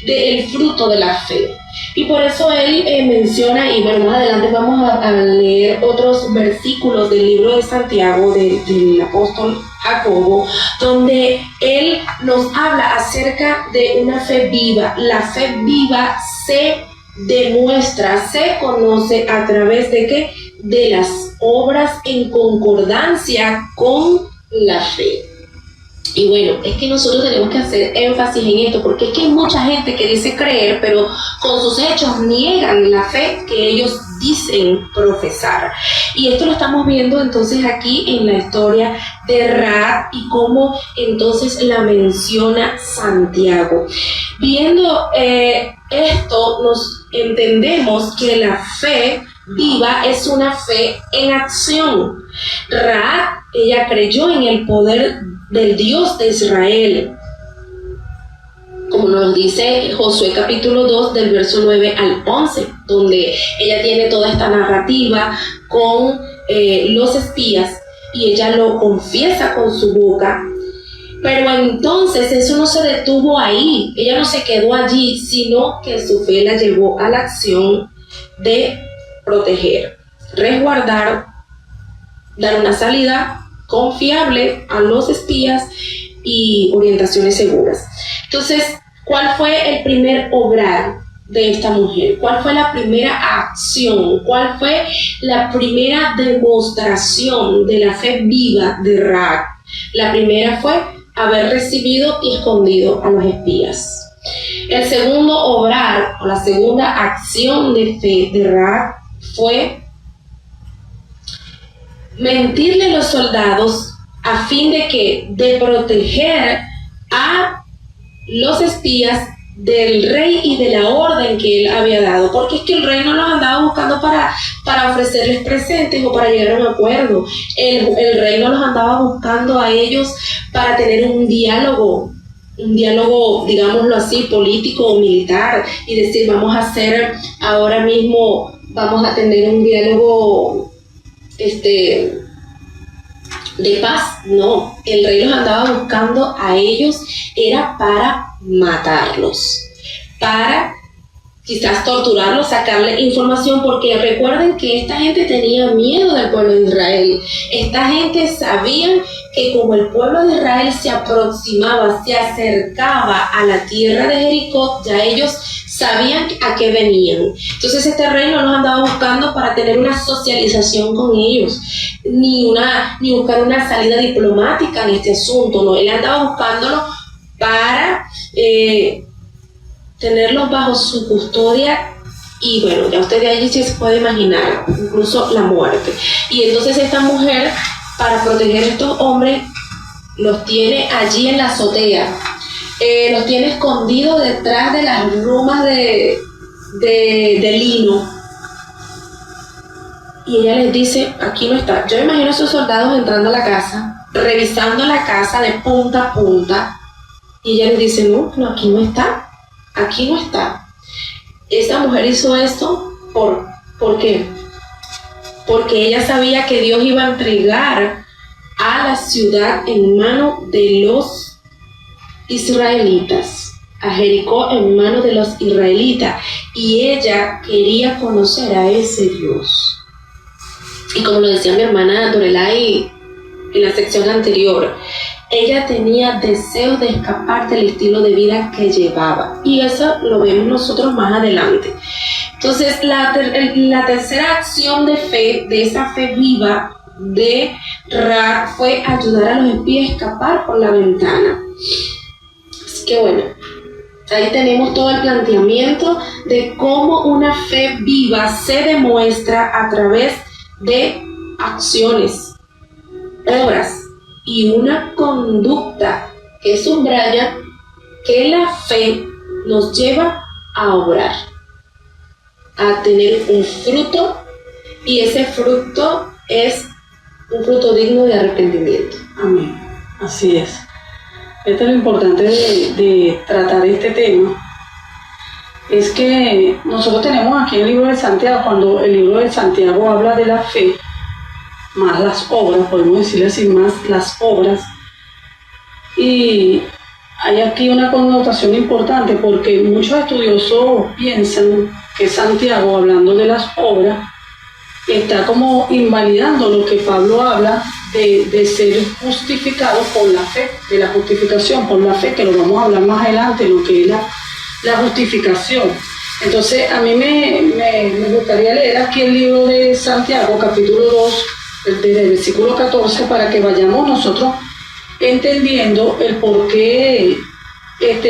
del fruto de la fe. Y por eso él menciona, y bueno, más adelante vamos a leer otros versículos del libro de Santiago, del apóstol Jacobo, donde él nos habla acerca de una fe viva. La fe viva se demuestra, se conoce a través de ¿qué? De las obras en concordancia con la fe. Y bueno, es que nosotros tenemos que hacer énfasis en esto, porque es que hay mucha gente que dice creer, pero con sus hechos niegan la fe que ellos dicen profesar. Y esto lo estamos viendo entonces aquí en la historia de Rahab y cómo entonces la menciona Santiago. Viendo esto, nos entendemos que la fe viva es una fe en acción. Rahab, ella creyó en el poder del Dios de Israel, como nos dice Josué capítulo 2 del verso 9 al 11, donde ella tiene toda esta narrativa con los espías y ella lo confiesa con su boca. Pero entonces eso no se detuvo ahí, ella no se quedó allí, sino que su fe la llevó a la acción de proteger, resguardar, dar una salida confiable a los espías y orientaciones seguras. Entonces, ¿cuál fue el primer obrar de esta mujer? ¿Cuál fue la primera acción? ¿Cuál fue la primera demostración de la fe viva de Rahab? La primera fue haber recibido y escondido a los espías. El segundo obrar, o la segunda acción de fe de Rahab fue mentirle a los soldados a fin de proteger a los espías del rey y de la orden que él había dado, porque es que el rey no los andaba buscando para ofrecerles presentes o para llegar a un acuerdo. El rey no los andaba buscando a ellos para tener un diálogo, digámoslo así, político o militar, y decir, vamos a hacer ahora mismo, vamos a tener un diálogo de paz. No, el rey los andaba buscando a ellos, era para matarlos, para quizás torturarlos, sacarle información, porque recuerden que esta gente tenía miedo del pueblo de Israel. Esta gente sabía que como el pueblo de Israel se aproximaba, se acercaba a la tierra de Jericó, ya ellos sabían a qué venían. Entonces este rey no los andaba buscando para tener una socialización con ellos, ni buscar una salida diplomática en este asunto, no, él andaba buscándolo para tenerlos bajo su custodia. Y bueno, ya usted de allí se puede imaginar, incluso la muerte. Y entonces esta mujer, para proteger a estos hombres, los tiene allí en la azotea, los tiene escondidos detrás de las rumas de lino. Y ella les dice, aquí no está. Yo imagino a esos soldados entrando a la casa, revisando la casa de punta a punta, y ella les dice, no, aquí no está, aquí no está. Esta mujer hizo esto, ¿por qué? Porque ella sabía que Dios iba a entregar a la ciudad en mano de los israelitas, a Jericó en manos de los israelitas, y ella quería conocer a ese Dios. Y como lo decía mi hermana Dorelay en la sección anterior, ella tenía deseos de escapar del estilo de vida que llevaba, y eso lo vemos nosotros más adelante. Entonces la tercera acción de fe, de esa fe viva de Rahab, fue ayudar a los espías a escapar por la ventana. Así que bueno, ahí tenemos todo el planteamiento de cómo una fe viva se demuestra a través de acciones, obras y una conducta que subraya que la fe nos lleva a obrar, a tener un fruto, y ese fruto es un fruto digno de arrepentimiento. Amén. Así es. Esto es lo importante de tratar este tema. Es que nosotros tenemos aquí el libro de Santiago, cuando el libro de Santiago habla de la fe, más las obras, podemos decirle así, más las obras. Y hay aquí una connotación importante, porque muchos estudiosos piensan que Santiago, hablando de las obras, está como invalidando lo que Pablo habla de ser justificado por la fe, de la justificación por la fe, que lo vamos a hablar más adelante, lo que es la justificación. Entonces a mí me gustaría leer aquí el libro de Santiago, capítulo 2, desde el versículo 14, para que vayamos nosotros entendiendo el por qué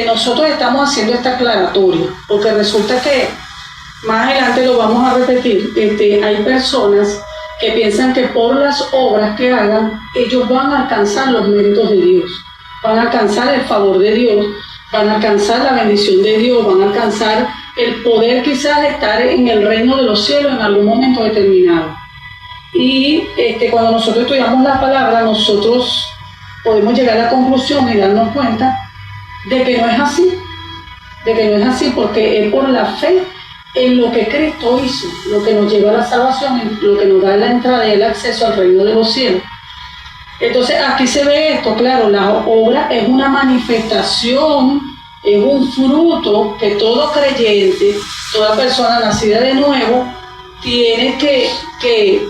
nosotros estamos haciendo esta aclaratoria, porque resulta que más adelante lo vamos a repetir, hay personas que piensan que por las obras que hagan, ellos van a alcanzar los méritos de Dios, van a alcanzar el favor de Dios, van a alcanzar la bendición de Dios, van a alcanzar el poder quizás de estar en el reino de los cielos en algún momento determinado. Y cuando nosotros estudiamos la palabra, nosotros podemos llegar a la conclusión y darnos cuenta de que no es así, porque es por la fe en lo que Cristo hizo, lo que nos lleva a la salvación, lo que nos da la entrada y el acceso al reino de los cielos. Entonces aquí se ve esto, claro, la obra es una manifestación, es un fruto que todo creyente, toda persona nacida de nuevo, tiene que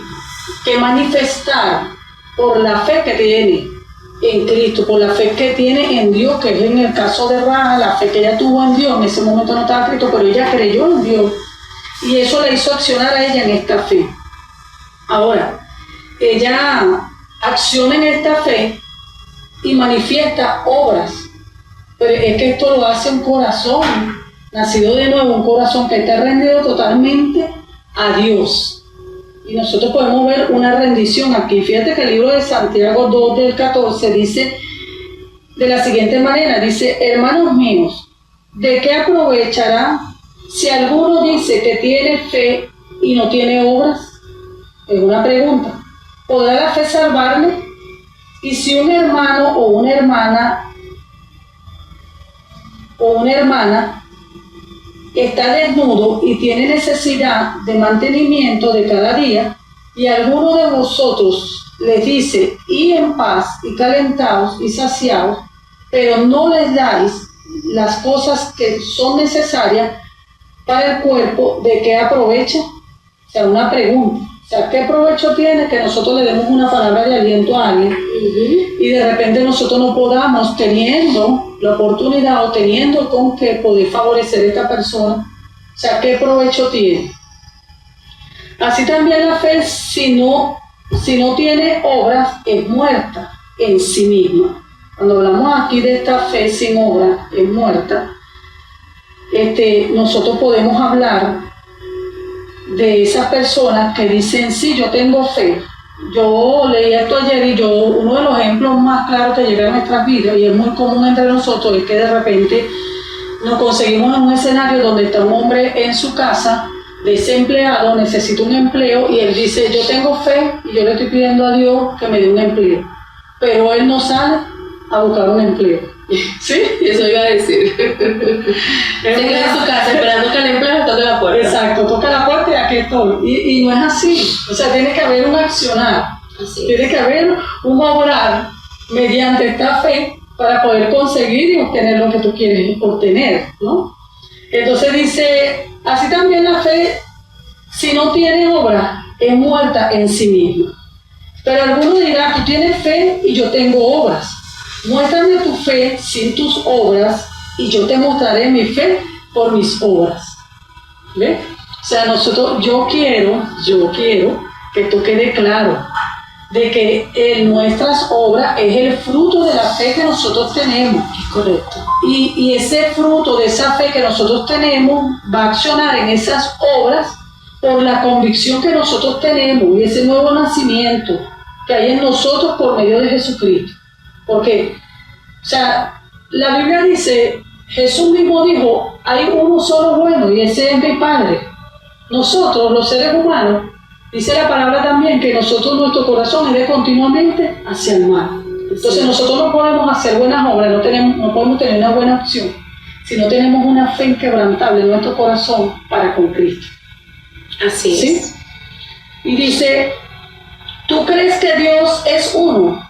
manifestar por la fe que tiene en Cristo, por la fe que tiene en Dios, que es en el caso de Raja, la fe que ella tuvo en Dios. En ese momento no estaba Cristo, pero ella creyó en Dios y eso le hizo accionar a ella en esta fe. Ahora, ella acciona en esta fe y manifiesta obras, pero es que esto lo hace un corazón nacido de nuevo, un corazón que está rendido totalmente a Dios. Y nosotros podemos ver una rendición aquí. Fíjate que el libro de Santiago 2 del 14 dice de la siguiente manera, dice: hermanos míos, ¿de qué aprovechará si alguno dice que tiene fe y no tiene obras? Es una pregunta. ¿Podrá la fe salvarle? Y si un hermano o una hermana está desnudo y tiene necesidad de mantenimiento de cada día, y alguno de vosotros les dice: id en paz y calentaos y saciaos, pero no les dais las cosas que son necesarias para el cuerpo, ¿de qué aprovecha? O sea, una pregunta. O sea, ¿qué provecho tiene que nosotros le demos una palabra de aliento a alguien y de repente nosotros no podamos, teniendo la oportunidad o teniendo con qué poder favorecer a esta persona? O sea, ¿qué provecho tiene? Así también la fe, si no tiene obras, es muerta en sí misma. Cuando hablamos aquí de esta fe sin obras, es muerta, nosotros podemos hablar de esas personas que dicen: sí, yo tengo fe. Yo leí esto ayer y uno de los ejemplos más claros que llega a nuestras vidas, y es muy común entre nosotros, es que de repente nos conseguimos en un escenario donde está un hombre en su casa, desempleado, necesita un empleo, y él dice: yo tengo fe y yo le estoy pidiendo a Dios que me dé un empleo. Pero él no sale a buscar un empleo. Sí, eso iba a decir. Se queda en su casa esperando que el empleo toque la puerta. Exacto, toca la puerta y aquí estoy. Y no es así. O sea, tiene que haber un accionar. Tiene que haber un obrar mediante esta fe para poder conseguir y obtener lo que tú quieres obtener, ¿no? Entonces dice: así también la fe, si no tiene obra, es muerta en sí misma. Pero alguno dirá: tú tienes fe y yo tengo obras. Muéstrame tu fe sin tus obras y yo te mostraré mi fe por mis obras. ¿Ves? O sea, yo quiero que esto quede claro, de que nuestras obras es el fruto de la fe que nosotros tenemos. Es correcto. Y ese fruto de esa fe que nosotros tenemos va a accionar en esas obras por la convicción que nosotros tenemos y ese nuevo nacimiento que hay en nosotros por medio de Jesucristo. Porque, o sea, la Biblia dice, Jesús mismo dijo: hay uno solo bueno y ese es mi Padre. Nosotros, los seres humanos, dice la palabra también que nuestro corazón es de continuamente hacia el mal. Entonces nosotros no podemos hacer buenas obras, no podemos tener una buena opción si no tenemos una fe inquebrantable en nuestro corazón para con Cristo. Así es. ¿Sí? Y dice: ¿tú crees que Dios es uno?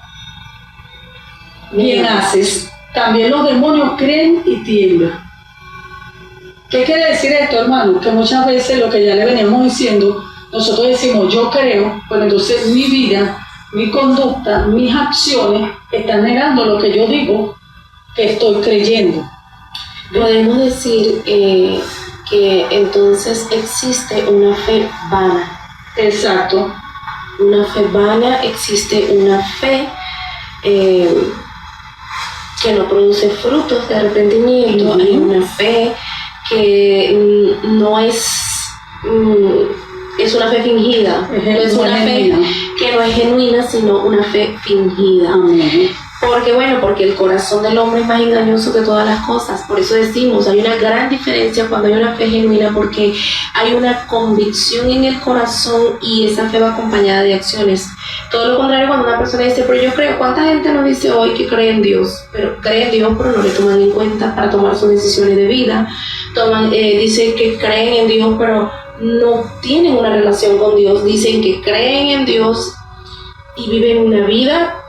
Bien haces. También los demonios creen y tiemblan. ¿Qué quiere decir esto, hermano? Que muchas veces lo que ya le veníamos diciendo, nosotros decimos: yo creo, pero entonces mi vida, mi conducta, mis acciones están negando lo que yo digo que estoy creyendo. Podemos decir que entonces existe una fe vana. Exacto. Una fe vana, existe una fe que no produce frutos de arrepentimiento, hay una fe que no es, es una fe fingida, no es una fe que no es genuina, sino una fe fingida. Porque el corazón del hombre es más engañoso que todas las cosas. Por eso decimos, hay una gran diferencia cuando hay una fe genuina, porque hay una convicción en el corazón y esa fe va acompañada de acciones. Todo lo contrario, cuando una persona dice, pero yo creo, ¿cuánta gente nos dice hoy que cree en Dios? Pero cree en Dios, pero no le toman en cuenta para tomar sus decisiones de vida. Dicen que creen en Dios, pero no tienen una relación con Dios. Dicen que creen en Dios y viven una vida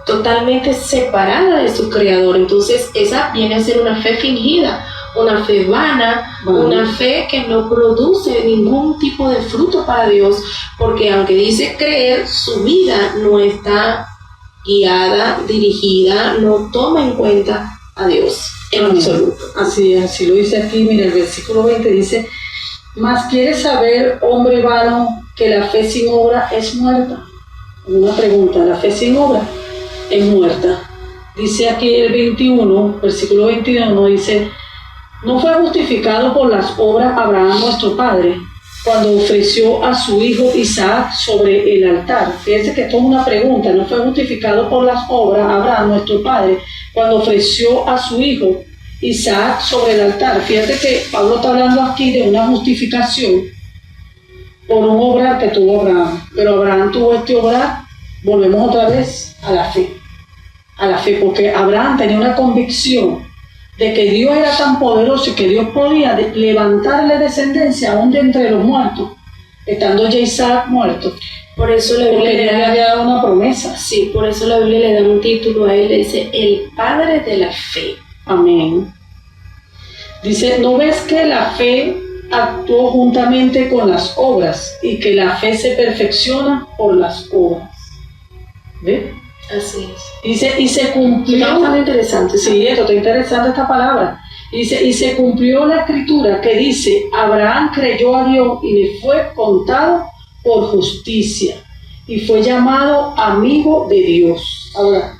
totalmente separada de su creador. Entonces esa viene a ser una fe fingida, una fe vana, una fe que no produce ningún tipo de fruto para Dios, porque aunque dice creer, su vida no está guiada, dirigida, no toma en cuenta a Dios en absoluto. Así lo dice aquí. Mira, el versículo 20 dice: mas quieres saber, hombre vano, que la fe sin obra es muerta. Una pregunta: ¿la fe sin obra es muerta? Dice aquí el 21, versículo 21, dice: ¿no fue justificado por las obras Abraham nuestro padre, cuando ofreció a su hijo Isaac sobre el altar? Fíjense que esto es una pregunta. ¿No fue justificado por las obras Abraham nuestro padre, cuando ofreció a su hijo Isaac sobre el altar? Fíjate que Pablo está hablando aquí de una justificación por un obrar que tuvo Abraham. Pero Abraham tuvo este obrar, volvemos otra vez a la fe, porque Abraham tenía una convicción de que Dios era tan poderoso y que Dios podía levantarle descendencia aún de entre los muertos, estando ya Isaac muerto. Por eso la Biblia le había dado una promesa. Sí, por eso la Biblia le da un título a él, le dice el padre de la fe. Amén. Dice: ¿no ves que la fe actuó juntamente con las obras y que la fe se perfecciona por las obras? ¿Ves? Así es. Dice, y se cumplió. Está bastante interesante. Sí, esto está interesante, esta palabra. Dice, y se cumplió la escritura que dice: Abraham creyó a Dios y le fue contado por justicia, y fue llamado amigo de Dios. Ahora,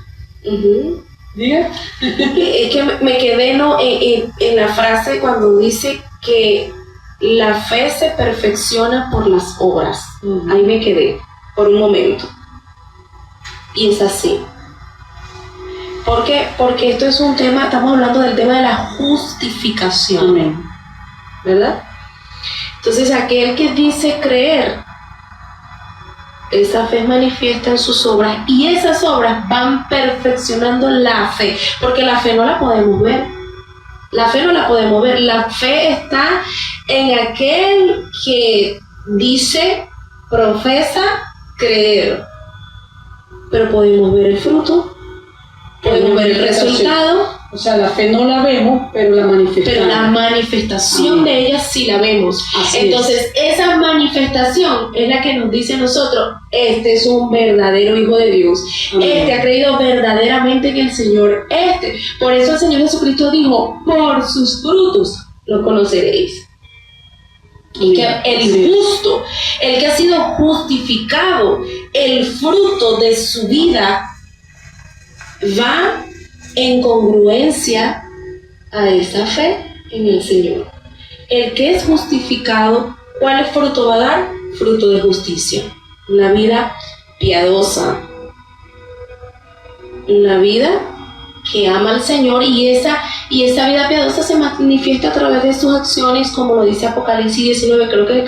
diga. Es que me quedé en la frase cuando dice que la fe se perfecciona por las obras. Ahí me quedé por un momento. Y es así. ¿Por qué? Porque esto es un tema, estamos hablando del tema de la justificación. Amén. ¿Verdad? Entonces, aquel que dice creer, esa fe manifiesta en sus obras, y esas obras van perfeccionando la fe, porque la fe no la podemos ver. La fe no la podemos ver. La fe está en aquel que dice, profesa creer. Pero podemos ver el fruto, podemos ver el resultado. O sea, la fe no la vemos, pero la manifestamos. Pero la manifestación de ella sí la vemos. Entonces, esa manifestación es la que nos dice a nosotros: este es un verdadero hijo de Dios. Este ha creído verdaderamente en el Señor. Por eso el Señor Jesucristo dijo: por sus frutos los conoceréis. Y que el justo, el que ha sido justificado, el fruto de su vida va en congruencia a esa fe en el Señor. El que es justificado, ¿cuál fruto va a dar? Fruto de justicia. Una vida piadosa. Una vida que ama al Señor, y esa vida piadosa se manifiesta a través de sus acciones, como lo dice Apocalipsis 19, creo que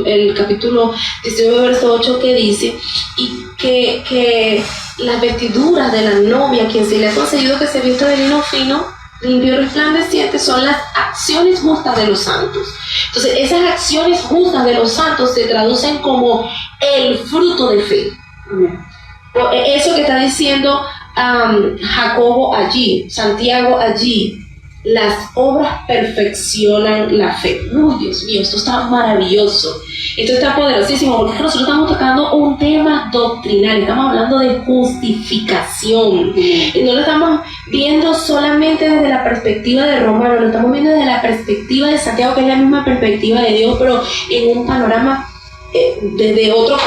el capítulo 19, verso 8, que dice, y que las vestiduras de la novia, quien se le ha concedido que se vista de lino fino, limpio y resplandeciente, son las acciones justas de los santos. Entonces, esas acciones justas de los santos se traducen como el fruto de fe. Eso que está diciendo Jacobo allí, Santiago allí: las obras perfeccionan la fe. Uy, Dios mío, esto está maravilloso, esto está poderosísimo, porque nosotros estamos tocando un tema doctrinal, estamos hablando de justificación, y no lo estamos viendo solamente desde la perspectiva de Romano, lo estamos viendo desde la perspectiva de Santiago, que es la misma perspectiva de Dios, pero en un panorama desde otro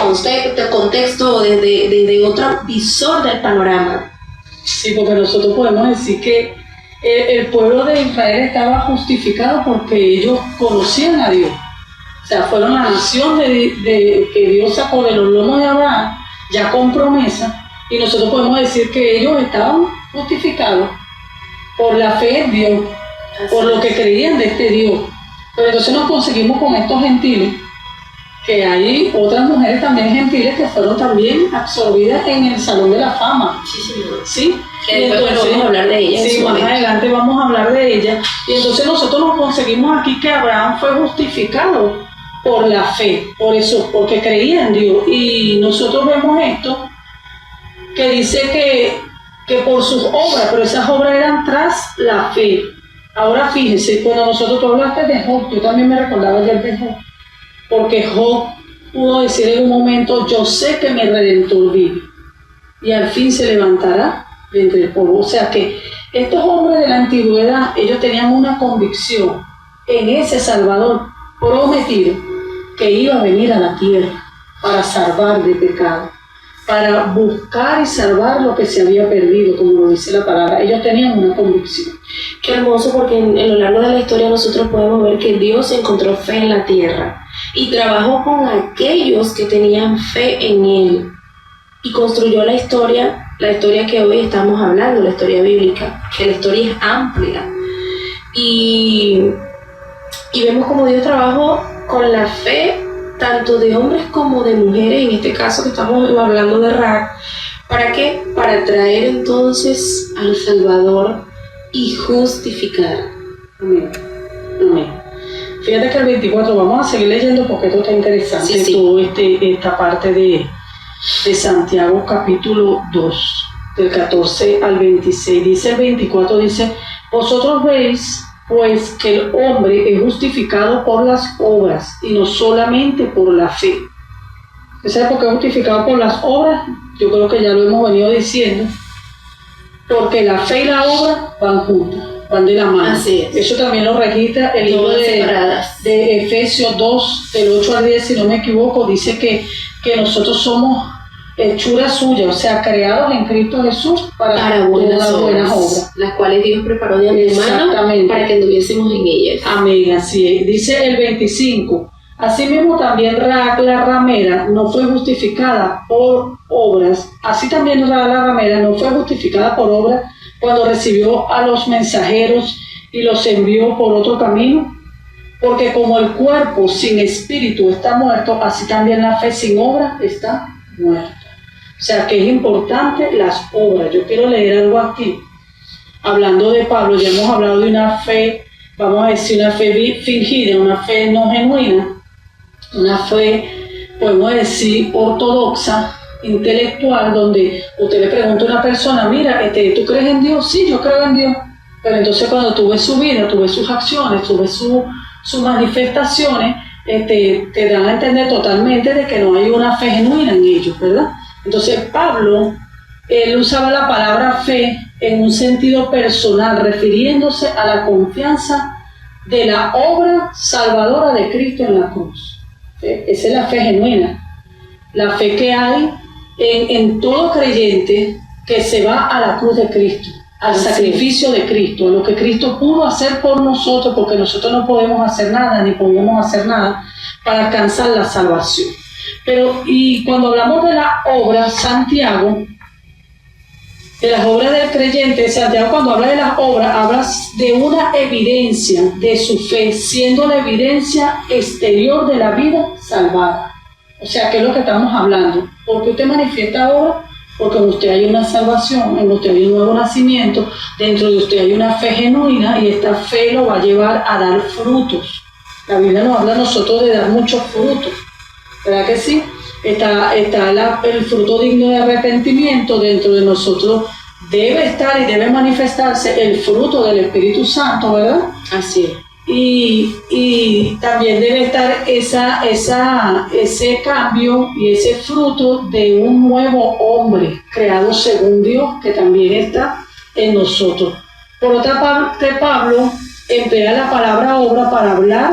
contexto, desde otro visor del panorama. Sí, porque nosotros podemos decir que el pueblo de Israel estaba justificado porque ellos conocían a Dios. O sea, fueron la nación que Dios sacó de los lomos de Abraham, ya con promesa, y nosotros podemos decir que ellos estaban justificados por la fe en Dios, por lo que creían de este Dios. Pero entonces nos conseguimos con estos gentiles, que hay otras mujeres también gentiles que fueron también absorbidas en el Salón de la Fama. ¿Sí? Que después vamos a hablar de ella. Sí, más adelante vamos a hablar de ella. Y entonces nosotros nos conseguimos aquí que Abraham fue justificado por la fe, por eso, porque creía en Dios. Y nosotros vemos esto, que dice que por sus obras, pero esas obras eran tras la fe. Ahora fíjense, cuando tú hablaste de Job, yo también me recordaba ayer de Job, porque Job pudo decir en un momento, yo sé que mi Redentor vive, y al fin se levantará de entre el polvo. O sea que estos hombres de la antigüedad, ellos tenían una convicción en ese Salvador prometido, que iba a venir a la tierra para salvar de pecado, para buscar y salvar lo que se había perdido, como lo dice la palabra. Ellos tenían una convicción. Qué hermoso, porque en lo largo de la historia nosotros podemos ver que Dios encontró fe en la tierra y trabajó con aquellos que tenían fe en Él y construyó la historia que hoy estamos hablando, la historia bíblica, que la historia es amplia. Y vemos como Dios trabajó con la fe tanto de hombres como de mujeres, en este caso que estamos hablando de Rahab. ¿Para qué? Para traer entonces al Salvador y justificar. Amén. Amén. Fíjate que el 24, vamos a seguir leyendo porque esto está interesante, sí. Todo esta parte de Santiago capítulo 2, del 14 al 26. Dice el 24, dice, vosotros veis pues que el hombre es justificado por las obras y no solamente por la fe. ¿Sabes por qué es justificado por las obras? Yo creo que ya lo hemos venido diciendo. Porque la fe y la obra van juntas, van de la mano. Así es. Eso también lo registra el libro de Efesios 2, del 8 al 10, si no me equivoco, dice que nosotros somos hechura suya, o sea, creados en Cristo Jesús para buenas obras, las cuales Dios preparó de antemano para que anduviésemos en ellas. Amén, así es. Dice el 25, asimismo también Rahab la ramera no fue justificada por obras, así también Rahab la ramera no fue justificada por obras cuando recibió a los mensajeros y los envió por otro camino, porque como el cuerpo sin espíritu está muerto, así también la fe sin obra está muerta. O sea que es importante las obras. Yo quiero leer algo aquí. Hablando de Pablo, ya hemos hablado de una fe, vamos a decir una fe fingida, una fe no genuina, una fe, podemos decir, ortodoxa, intelectual, donde usted le pregunta a una persona, mira, ¿tú crees en Dios? Sí, yo creo en Dios. Pero entonces cuando tú ves su vida, tú ves sus acciones, tú ves sus manifestaciones, te dan a entender totalmente de que no hay una fe genuina en ellos, ¿verdad? Entonces Pablo, él usaba la palabra fe en un sentido personal, refiriéndose a la confianza de la obra salvadora de Cristo en la cruz. Esa es la fe genuina, la fe que hay en todo creyente que se va a la cruz de Cristo, al sacrificio de Cristo, a lo que Cristo pudo hacer por nosotros, porque nosotros no podemos hacer nada, ni podíamos hacer nada para alcanzar la salvación. Pero, y cuando hablamos de la obra, Santiago, de las obras del creyente, Santiago cuando habla de las obras, habla de una evidencia de su fe, siendo la evidencia exterior de la vida salvada. O sea, ¿qué es lo que estamos hablando? ¿Por qué usted manifiesta obra? Porque en usted hay una salvación, en usted hay un nuevo nacimiento, dentro de usted hay una fe genuina y esta fe lo va a llevar a dar frutos. La Biblia nos habla a nosotros de dar muchos frutos, ¿verdad que sí? Está el fruto digno de arrepentimiento dentro de nosotros. Debe estar y debe manifestarse el fruto del Espíritu Santo, ¿verdad? Así es. Y también debe estar ese cambio y ese fruto de un nuevo hombre creado según Dios, que también está en nosotros. Por otra parte, Pablo emplea la palabra obra para hablar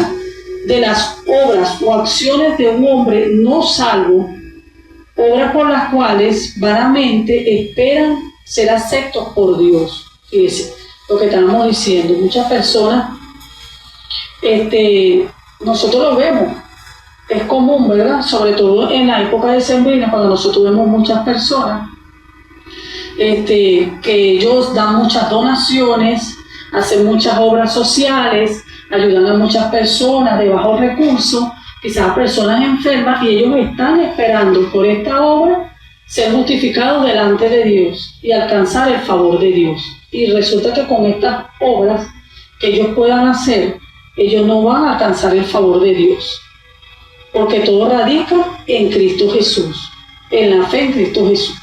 de las obras o acciones de un hombre no salvo, obras por las cuales vanamente esperan ser aceptos por Dios. Fíjense lo que estábamos diciendo. Muchas personas, nosotros lo vemos, es común, ¿verdad? Sobre todo en la época de sembrina, cuando nosotros vemos muchas personas que ellos dan muchas donaciones, hacen muchas obras sociales, ayudan a muchas personas de bajos recursos, quizás personas enfermas, y ellos están esperando por esta obra ser justificados delante de Dios y alcanzar el favor de Dios. Y resulta que con estas obras que ellos puedan hacer, ellos no van a alcanzar el favor de Dios, porque todo radica en Cristo Jesús, en la fe en Cristo Jesús.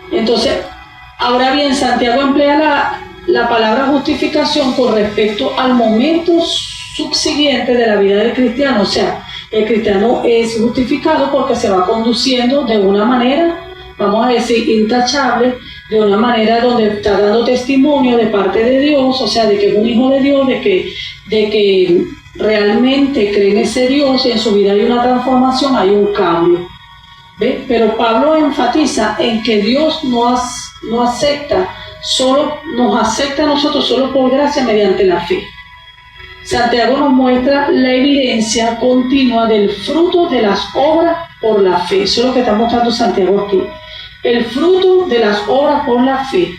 Entonces, ahora bien, Santiago emplea la palabra justificación con respecto al momento subsiguiente de la vida del cristiano. O sea, el cristiano es justificado porque se va conduciendo de una manera, vamos a decir, intachable, de una manera donde está dando testimonio de parte de Dios, o sea, de que es un hijo de Dios, de que realmente cree en ese Dios, y en su vida hay una transformación, hay un cambio. ¿Ve? Pero Pablo enfatiza en que Dios no acepta, nos acepta a nosotros solo por gracia mediante la fe. Santiago nos muestra la evidencia continua del fruto de las obras por la fe. Eso es lo que está mostrando Santiago aquí. El fruto de las obras por la fe.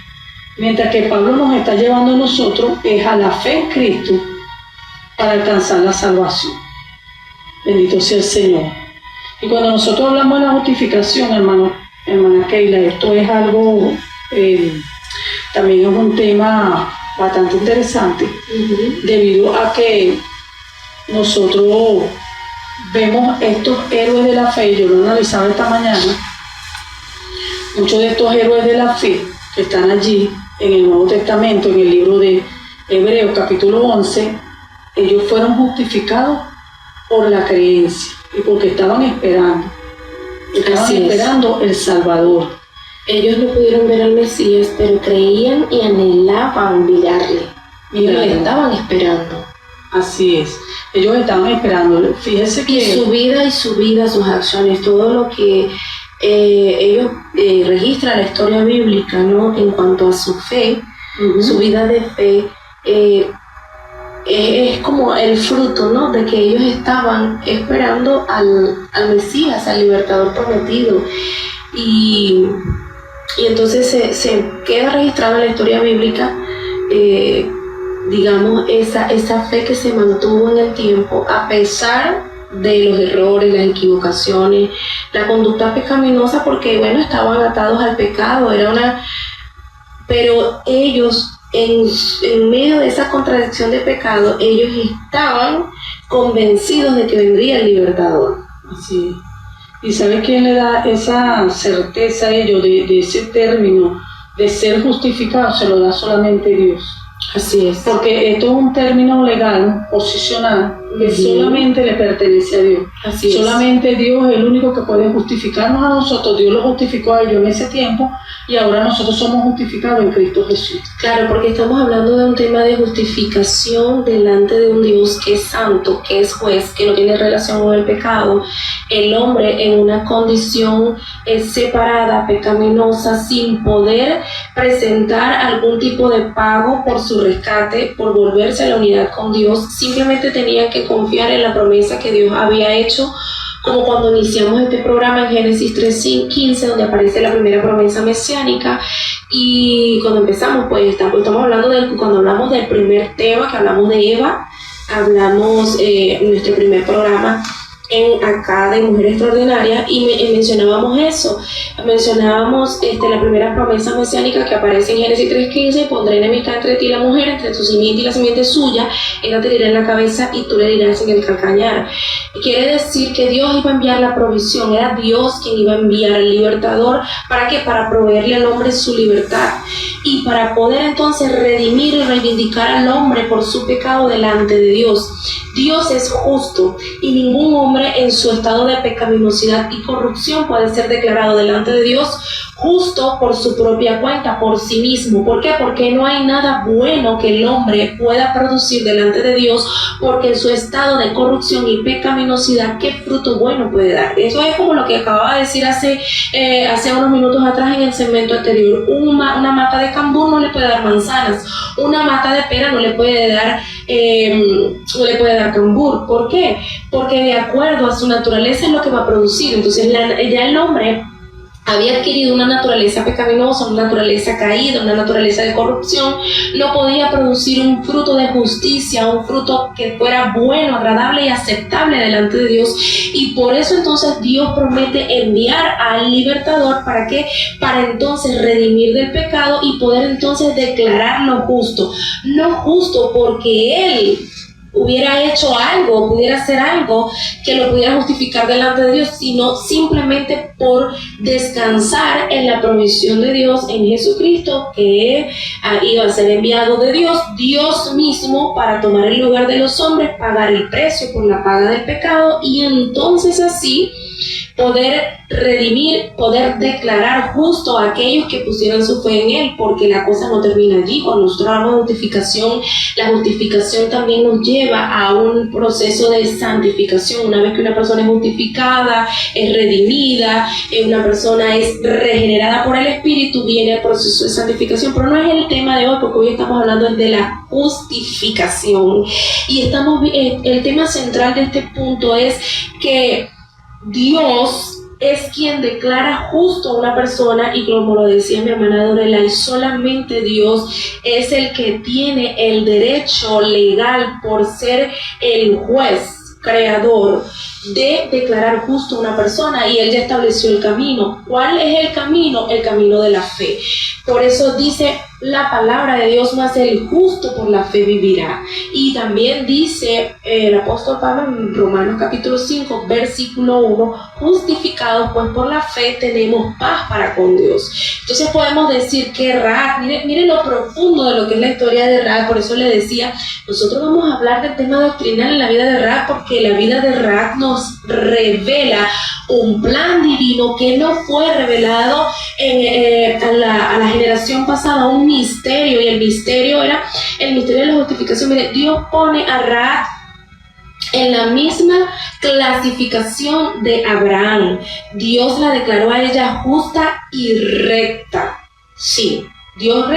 Mientras que Pablo nos está llevando a nosotros es a la fe en Cristo para alcanzar la salvación. Bendito sea el Señor. Y cuando nosotros hablamos de la justificación, hermana Keila, esto es algo, también es un tema bastante interesante, debido a que nosotros vemos estos héroes de la fe. Yo lo analizaba esta mañana. Muchos de estos héroes de la fe que están allí en el Nuevo Testamento, en el libro de Hebreos capítulo 11, ellos fueron justificados por la creencia y porque estaban esperando el Salvador. Ellos no pudieron ver al Mesías, pero creían y anhelaban mirarle. Ellos lo estaban esperando. Así es, ellos estaban esperando. Fíjese que... Y su vida, sus acciones, todo lo que ellos registran la historia bíblica, ¿no? En cuanto a su fe, su vida de fe, es como el fruto, ¿no? De que ellos estaban esperando al Mesías, al libertador prometido. Y entonces se queda registrada en la historia bíblica, digamos, esa fe que se mantuvo en el tiempo, a pesar de los errores, las equivocaciones, la conducta pecaminosa, porque, bueno, estaban atados al pecado, pero ellos, en medio de esa contradicción de pecado, ellos estaban convencidos de que vendría el libertador. Así es. ¿Y sabe quién le da esa certeza a ellos de ese término de ser justificado? Se lo da solamente Dios. Así es. Porque esto es un término legal, posicional, que solamente le pertenece a Dios. Así solamente es. Dios es el único que puede justificarnos a nosotros. Dios lo justificó a ellos en ese tiempo y ahora nosotros somos justificados en Cristo Jesús. Claro, porque estamos hablando de un tema de justificación delante de un Dios que es santo, que es juez, que no tiene relación con el pecado. El hombre en una condición separada, pecaminosa, sin poder presentar algún tipo de pago por su rescate, por volverse a la unidad con Dios, simplemente tenían que confiar en la promesa que Dios había hecho, como cuando iniciamos este programa en Génesis 3:15, donde aparece la primera promesa mesiánica. Y cuando empezamos, pues estamos hablando cuando hablamos del primer tema, que hablamos de Eva, hablamos en nuestro primer programa acá de Mujer Extraordinaria, y mencionábamos eso, mencionábamos la primera promesa mesiánica que aparece en Génesis 3:15: pondré enemistad entre ti y la mujer, entre tu simiente y la simiente suya, ella te herirá en la cabeza y tú le herirás en el calcañar. Quiere decir que Dios iba a enviar la provisión, era Dios quien iba a enviar al libertador. ¿Para qué? Para proveerle al hombre su libertad y para poder entonces redimir y reivindicar al hombre por su pecado delante de Dios. Dios es justo y ningún hombre en su estado de pecaminosidad y corrupción puede ser declarado delante de Dios justo por su propia cuenta, por sí mismo. ¿Por qué? Porque no hay nada bueno que el hombre pueda producir delante de Dios, porque en su estado de corrupción y pecaminosidad, ¿qué fruto bueno puede dar? Eso es como lo que acababa de decir hace unos minutos atrás en el segmento anterior. Una mata de cambur no le puede dar manzanas, una mata de pera no le puede dar cambur. ¿Por qué? Porque de acuerdo a su naturaleza es lo que va a producir. Entonces ya el hombre había adquirido una naturaleza pecaminosa, una naturaleza caída, una naturaleza de corrupción, no podía producir un fruto de justicia, un fruto que fuera bueno, agradable y aceptable delante de Dios. Y por eso entonces Dios promete enviar al libertador, ¿para qué? Para entonces redimir del pecado y poder entonces declararlo justo. No justo porque Él hubiera hecho algo, pudiera hacer algo que lo pudiera justificar delante de Dios, sino simplemente por descansar en la provisión de Dios en Jesucristo, que iba a ser enviado de Dios mismo, para tomar el lugar de los hombres, pagar el precio por la paga del pecado, y entonces así poder redimir, poder declarar justo a aquellos que pusieran su fe en Él, porque la cosa no termina allí. Cuando nosotros hablamos de justificación, la justificación también nos lleva a un proceso de santificación. Una vez que una persona es justificada, es redimida, una persona es regenerada por el Espíritu, viene el proceso de santificación. Pero no es el tema de hoy, porque hoy estamos hablando de la justificación. Y el tema central de este punto es que Dios es quien declara justo a una persona, y como lo decía mi hermana Dorela, solamente Dios es el que tiene el derecho legal, por ser el juez creador, de declarar justo a una persona, y Él ya estableció el camino. ¿Cuál es el camino? El camino de la fe. Por eso dice la palabra de Dios: mas el justo por la fe vivirá. Y también dice el apóstol Pablo en Romanos capítulo 5, versículo 1: justificados pues por la fe tenemos paz para con Dios. Entonces podemos decir que Rahab, mire lo profundo de lo que es la historia de Rahab. Por eso le decía, nosotros vamos a hablar del tema doctrinal en la vida de Rahab, porque la vida de Rahab nos revela un plan divino que no fue revelado a la generación pasada, un misterio, y el misterio era el misterio de la justificación. Mire, Dios pone a Rahab en la misma clasificación de Abraham. Dios la declaró a ella justa y recta. Sí, Dios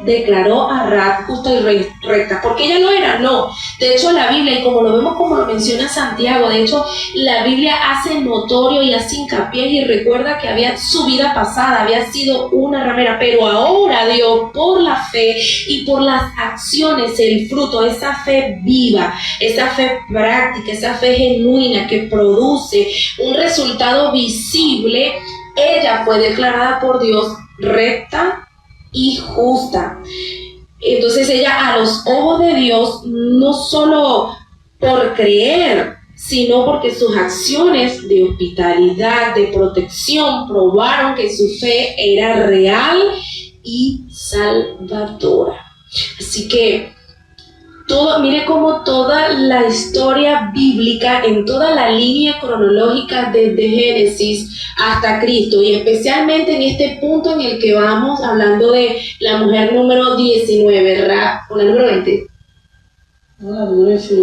declaró a Rahab justa y recta, porque ella lo era, no. De hecho, la Biblia, y como lo vemos, como lo menciona Santiago, de hecho, la Biblia hace notorio y hace hincapié y recuerda que su vida pasada había sido una ramera, pero ahora Dios, por la fe y por las acciones, el fruto, esa fe viva, esa fe práctica, esa fe genuina que produce un resultado visible, ella fue declarada por Dios recta y justa. Entonces ella, a los ojos de Dios, no solo por creer, sino porque sus acciones de hospitalidad, de protección, probaron que su fe era real y salvadora. Así que mire cómo toda la historia bíblica, en toda la línea cronológica desde Génesis hasta Cristo, y especialmente en este punto en el que vamos hablando de la mujer número 19, Rahab, o la número 20.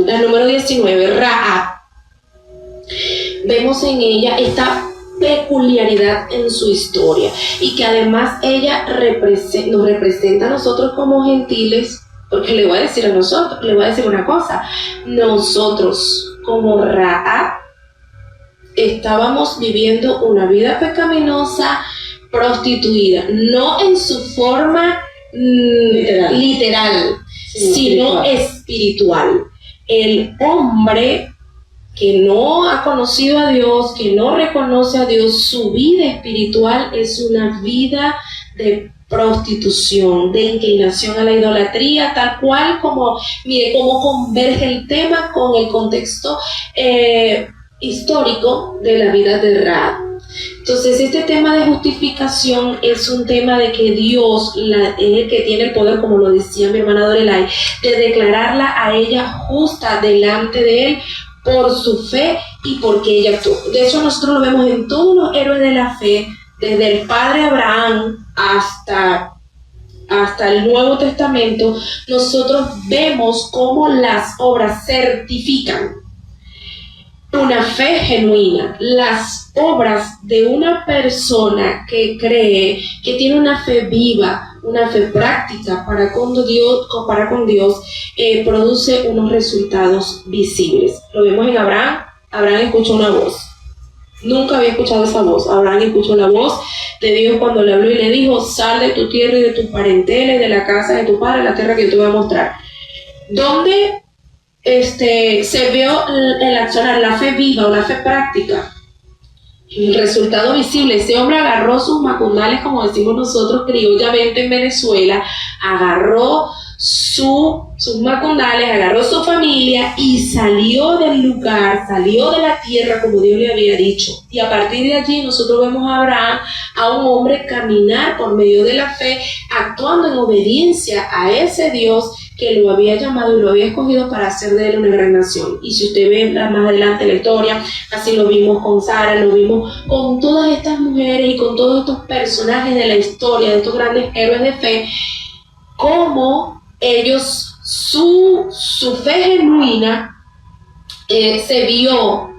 La número 19, Rahab. Vemos en ella esta peculiaridad en su historia, y que además ella nos representa a nosotros como gentiles. Porque le voy a decir una cosa: nosotros como Rahab estábamos viviendo una vida pecaminosa, prostituida, no en su forma literal, sino espiritual. El hombre que no ha conocido a Dios, que no reconoce a Dios, su vida espiritual es una vida de prostitución, de inclinación a la idolatría, tal cual como, mire cómo converge el tema con el contexto histórico de la vida de Rahab. Entonces, este tema de justificación es un tema de que Dios es el que tiene el poder, como lo decía mi hermana Dorelay, de declararla a ella justa delante de Él por su fe y porque ella actuó. De hecho, nosotros lo vemos en todos los héroes de la fe, desde el padre Abraham hasta el Nuevo Testamento. Nosotros vemos cómo las obras certifican una fe genuina. Las obras de una persona que cree, que tiene una fe viva, una fe práctica para con Dios, produce unos resultados visibles. Lo vemos en Abraham. Abraham escuchó una voz. Nunca había escuchado esa voz. Abraham escuchó la voz de Dios cuando le habló y le dijo: sal de tu tierra y de tus parenteles, de la casa de tu padre, la tierra que yo te voy a mostrar. Donde se vio el accionar, la fe viva o la fe práctica, el resultado visible. Ese hombre agarró sus macundales, como decimos nosotros criollamente en Venezuela, agarró sus macundales, agarró su familia y salió del lugar, salió de la tierra como Dios le había dicho. Y a partir de allí nosotros vemos a Abraham, a un hombre caminar por medio de la fe, actuando en obediencia a ese Dios que lo había llamado y lo había escogido para hacer de él una gran nación. Y si usted ve más adelante la historia, así lo vimos con Sara, lo vimos con todas estas mujeres y con todos estos personajes de la historia, de estos grandes héroes de fe, cómo ellos, su fe genuina se vio,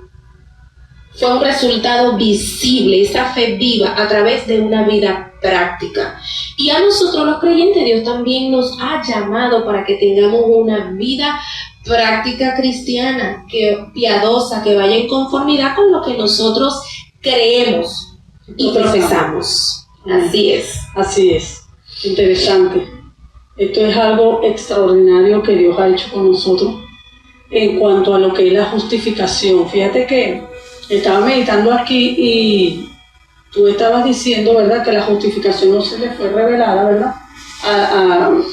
fue un resultado visible, esa fe viva a través de una vida práctica. Y a nosotros los creyentes, Dios también nos ha llamado para que tengamos una vida práctica cristiana, piadosa, que vaya en conformidad con lo que nosotros creemos y profesamos. Así es. Así es. Interesante. Esto es algo extraordinario que Dios ha hecho con nosotros en cuanto a lo que es la justificación. Fíjate que estaba meditando aquí y tú estabas diciendo, ¿verdad?, que la justificación no se le fue revelada, ¿verdad?, a los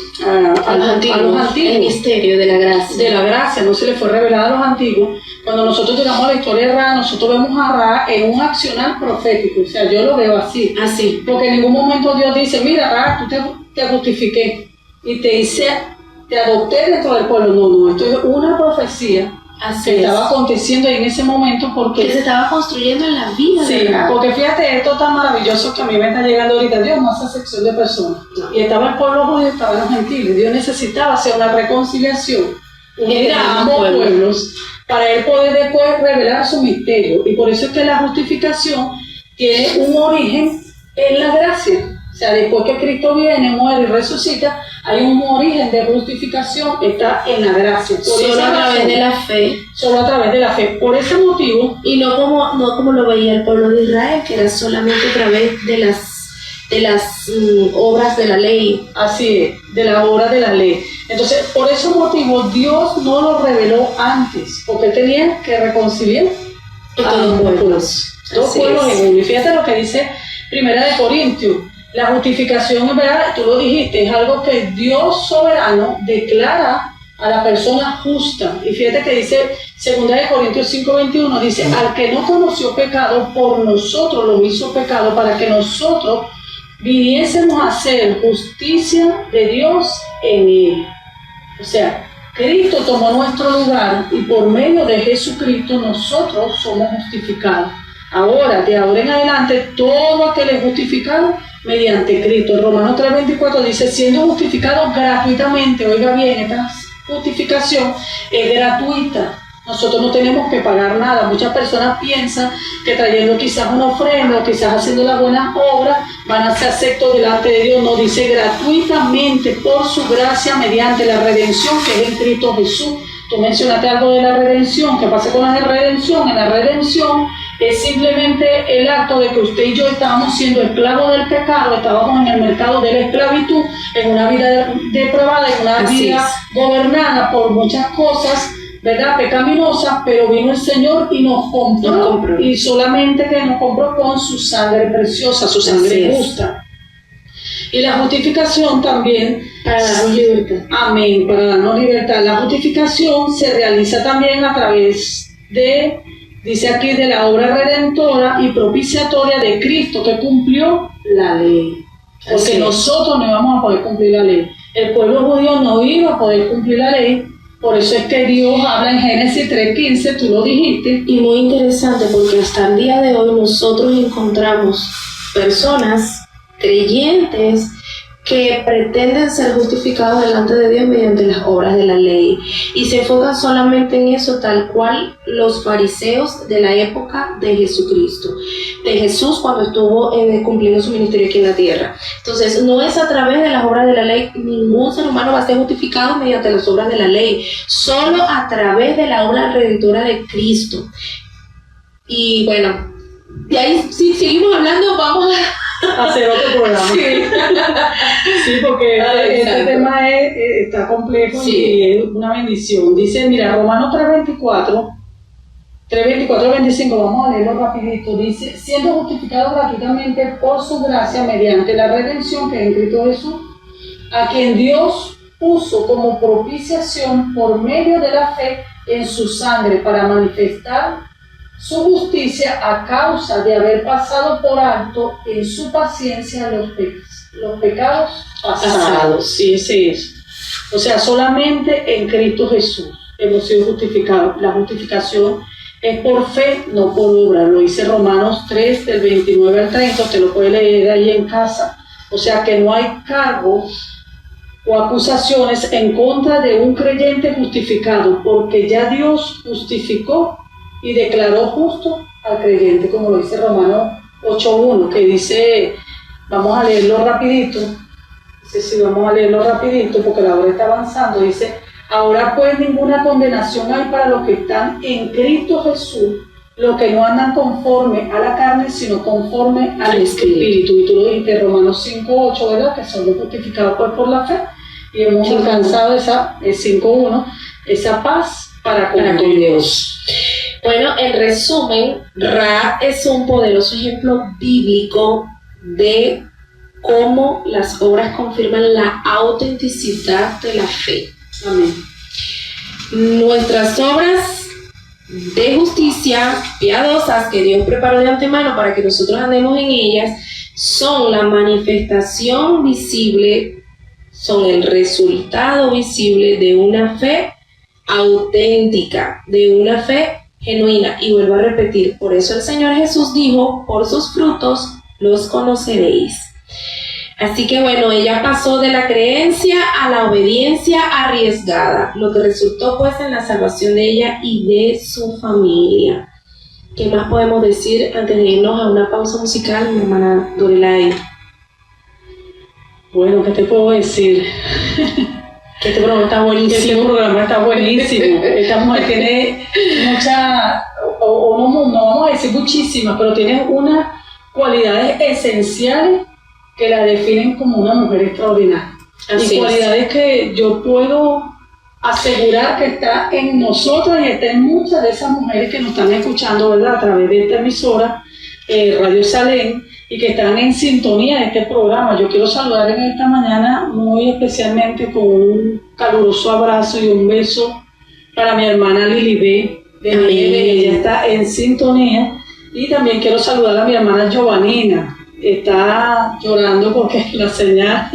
antiguos. El misterio de la gracia. De la gracia, no se le fue revelada a los antiguos. Cuando nosotros llegamos a la historia de Ra, nosotros vemos a Ra en un accionar profético. O sea, yo lo veo así. Así. Porque en ningún momento Dios dice: mira, Ra, tú te justifiqué y te adopté dentro del pueblo. No, esto es una profecía. Así que estaba aconteciendo en ese momento, porque que se estaba construyendo en la vida. Sí, porque fíjate, esto tan maravilloso que a mí me está llegando ahorita. Dios no hace sección de personas. No. Y estaba el pueblo judío, estaban los gentiles. Dios necesitaba hacer una reconciliación, unir a ambos pueblos, para él poder después revelar su misterio. Y por eso es que la justificación tiene un origen en la gracia. O sea, después que Cristo viene, muere y resucita, hay un origen de justificación que está en la gracia. Solo a través de la fe. Solo a través de la fe. Por ese motivo. Y no como lo veía el pueblo de Israel, que era solamente a través de las obras de la ley. Así es, de las obras de la ley. Entonces, por ese motivo, Dios no lo reveló antes, porque él tenía que reconciliar a todos los pueblos. Dos pueblos en uno. Y fíjate lo que dice 1 Corintios. La justificación, ¿verdad?, tú lo dijiste, es algo que Dios soberano declara a la persona justa. Y fíjate que dice 2 Corintios 5:21, dice: al que no conoció pecado, por nosotros lo hizo pecado, para que nosotros viniésemos a hacer justicia de Dios en él. O sea, Cristo tomó nuestro lugar y por medio de Jesucristo nosotros somos justificados. De ahora en adelante, todo aquel es justificado mediante Cristo. Romanos 3:24 dice: siendo justificados gratuitamente. Oiga bien, esta justificación es gratuita. Nosotros no tenemos que pagar nada. Muchas personas piensan que trayendo quizás una ofrenda o quizás haciendo las buenas obras van a ser aceptos delante de Dios. No, dice gratuitamente por su gracia mediante la redención que es en Cristo Jesús. Tú mencionaste algo de la redención. ¿Qué pasa con la redención? En la redención es simplemente el acto de que usted y yo estábamos siendo esclavos del pecado, estábamos en el mercado de la esclavitud, en una vida depravada, en una vida gobernada por muchas cosas, ¿verdad?, pecaminosas, pero vino el Señor y nos compró. Y solamente que nos compró con su sangre preciosa, su sangre justa. Y la justificación también, para darnos libertad. Amén, para darnos libertad. La justificación se realiza también a través de Dice aquí de la obra redentora y propiciatoria de Cristo que cumplió la ley. Porque nosotros no íbamos a poder cumplir la ley. El pueblo judío no iba a poder cumplir la ley. Por eso es que Dios habla en Génesis 3:15, tú lo dijiste. Y muy interesante porque hasta el día de hoy nosotros encontramos personas creyentes que pretenden ser justificados delante de Dios mediante las obras de la ley y se enfocan solamente en eso, tal cual los fariseos de la época de Jesucristo, de Jesús cuando estuvo cumpliendo su ministerio aquí en la tierra. Entonces no es a través de las obras de la ley, ningún ser humano va a ser justificado mediante las obras de la ley, solo a través de la obra redentora de Cristo. Y bueno, de ahí si seguimos hablando vamos a hacer otro programa. Sí, porque este tema está complejo y es una bendición. Dice, mira, Romanos 3:24 al 25, vamos a leerlo rapidito. Dice, siendo justificados gratuitamente por su gracia mediante la redención que es en Cristo Jesús, a quien Dios puso como propiciación por medio de la fe en su sangre para manifestar su justicia a causa de haber pasado por alto en su paciencia los pecados pasados. Sí, ese es. O sea, solamente en Cristo Jesús hemos sido justificados. La justificación es por fe, no por obra. Lo dice Romanos 3, del 29 al 30, usted lo puede leer ahí en casa. O sea que no hay cargo o acusaciones en contra de un creyente justificado, porque ya Dios justificó y declaró justo al creyente, como lo dice Romanos 8:1, que dice, vamos a leerlo rapidito, porque la hora está avanzando, dice, ahora pues ninguna condenación hay para los que están en Cristo Jesús, los que no andan conforme a la carne, sino conforme al Espíritu. Y tú lo dijiste, Romanos 5:8, ¿verdad? Que son los justificados por la fe, y hemos alcanzado esa 5:1, esa paz para con Dios. Bueno, en resumen, Ra es un poderoso ejemplo bíblico de cómo las obras confirman la autenticidad de la fe. Amén. Nuestras obras de justicia piadosas que Dios preparó de antemano para que nosotros andemos en ellas son la manifestación visible, son el resultado visible de una fe auténtica, de una fe genuina. Y vuelvo a repetir, por eso el Señor Jesús dijo, por sus frutos los conoceréis. Así que bueno, ella pasó de la creencia a la obediencia arriesgada, lo que resultó pues en la salvación de ella y de su familia. ¿Qué más podemos decir antes de irnos a una pausa musical, mi hermana Dorelay? Bueno, ¿qué te puedo decir? Que este programa está buenísimo. Esta mujer tiene mucha, no vamos a decir muchísimas, pero tiene unas cualidades esenciales que la definen como una mujer extraordinaria. Así y cualidades que yo puedo asegurar que está en nosotras y está en muchas de esas mujeres que nos están escuchando, ¿verdad? A través de esta emisora, Radio Salem, y que están en sintonía de este programa. Yo quiero saludar en esta mañana muy especialmente con un caluroso abrazo y un beso para mi hermana Lili B. de Nieve, ella está en sintonía. Y también quiero saludar a mi hermana Giovanina, está llorando porque la señal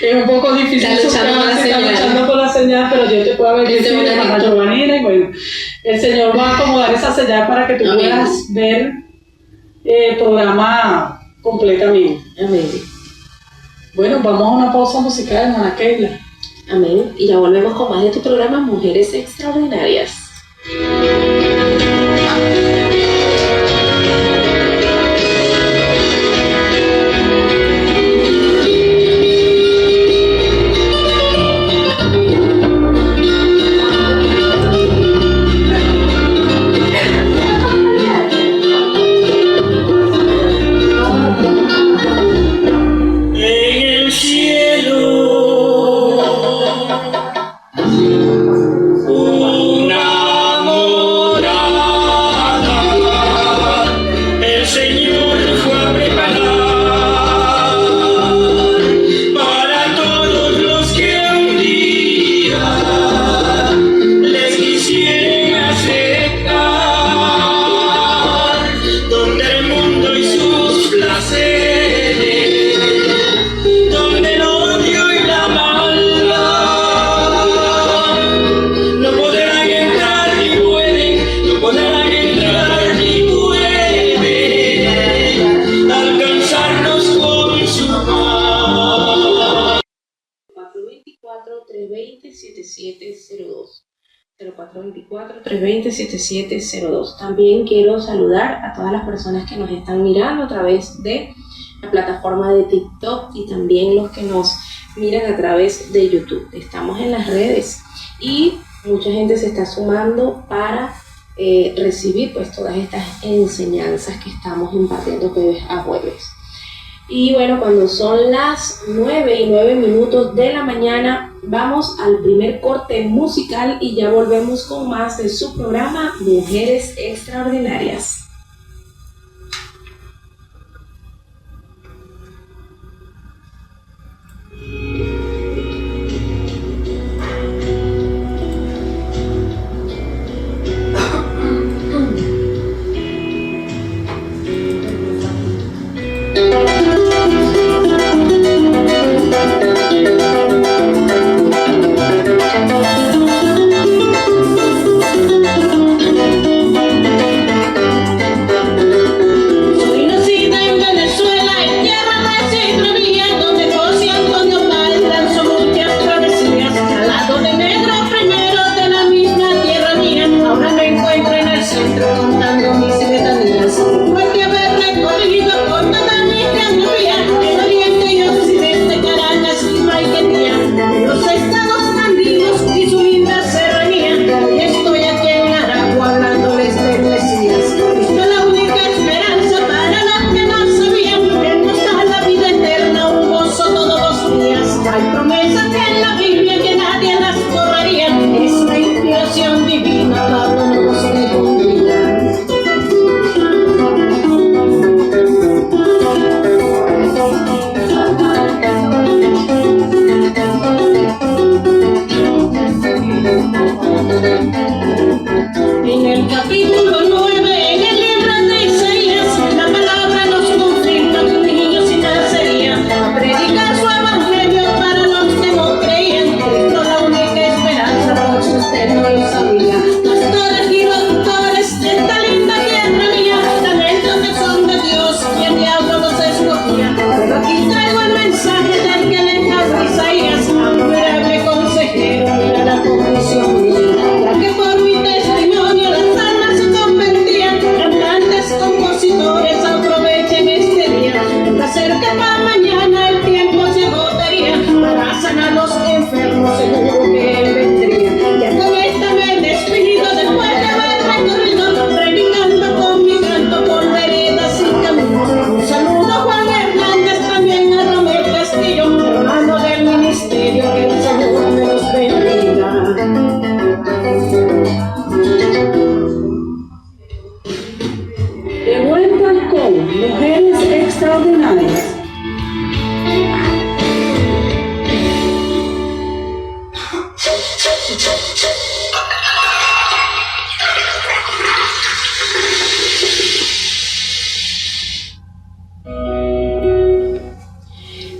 es un poco difícil. Está luchando con la señal, pero yo te puedo ver mi hermana Giovanina, y bueno, el Señor va a acomodar esa señal para que tú puedas ver el programa completamente. Amén. Bueno, vamos a una pausa musical, hermana Keila. Amén. Y ya volvemos con más de tu programa Mujeres Extraordinarias. Un amor 0424-320-7702. También quiero saludar a todas las personas que nos están mirando a través de la plataforma de TikTok y también los que nos miran a través de YouTube. Estamos en las redes y mucha gente se está sumando para recibir pues todas estas enseñanzas que estamos impartiendo jueves a jueves. Y bueno, cuando son las 9:09 de la mañana, vamos al primer corte musical y ya volvemos con más de su programa Mujeres Extraordinarias.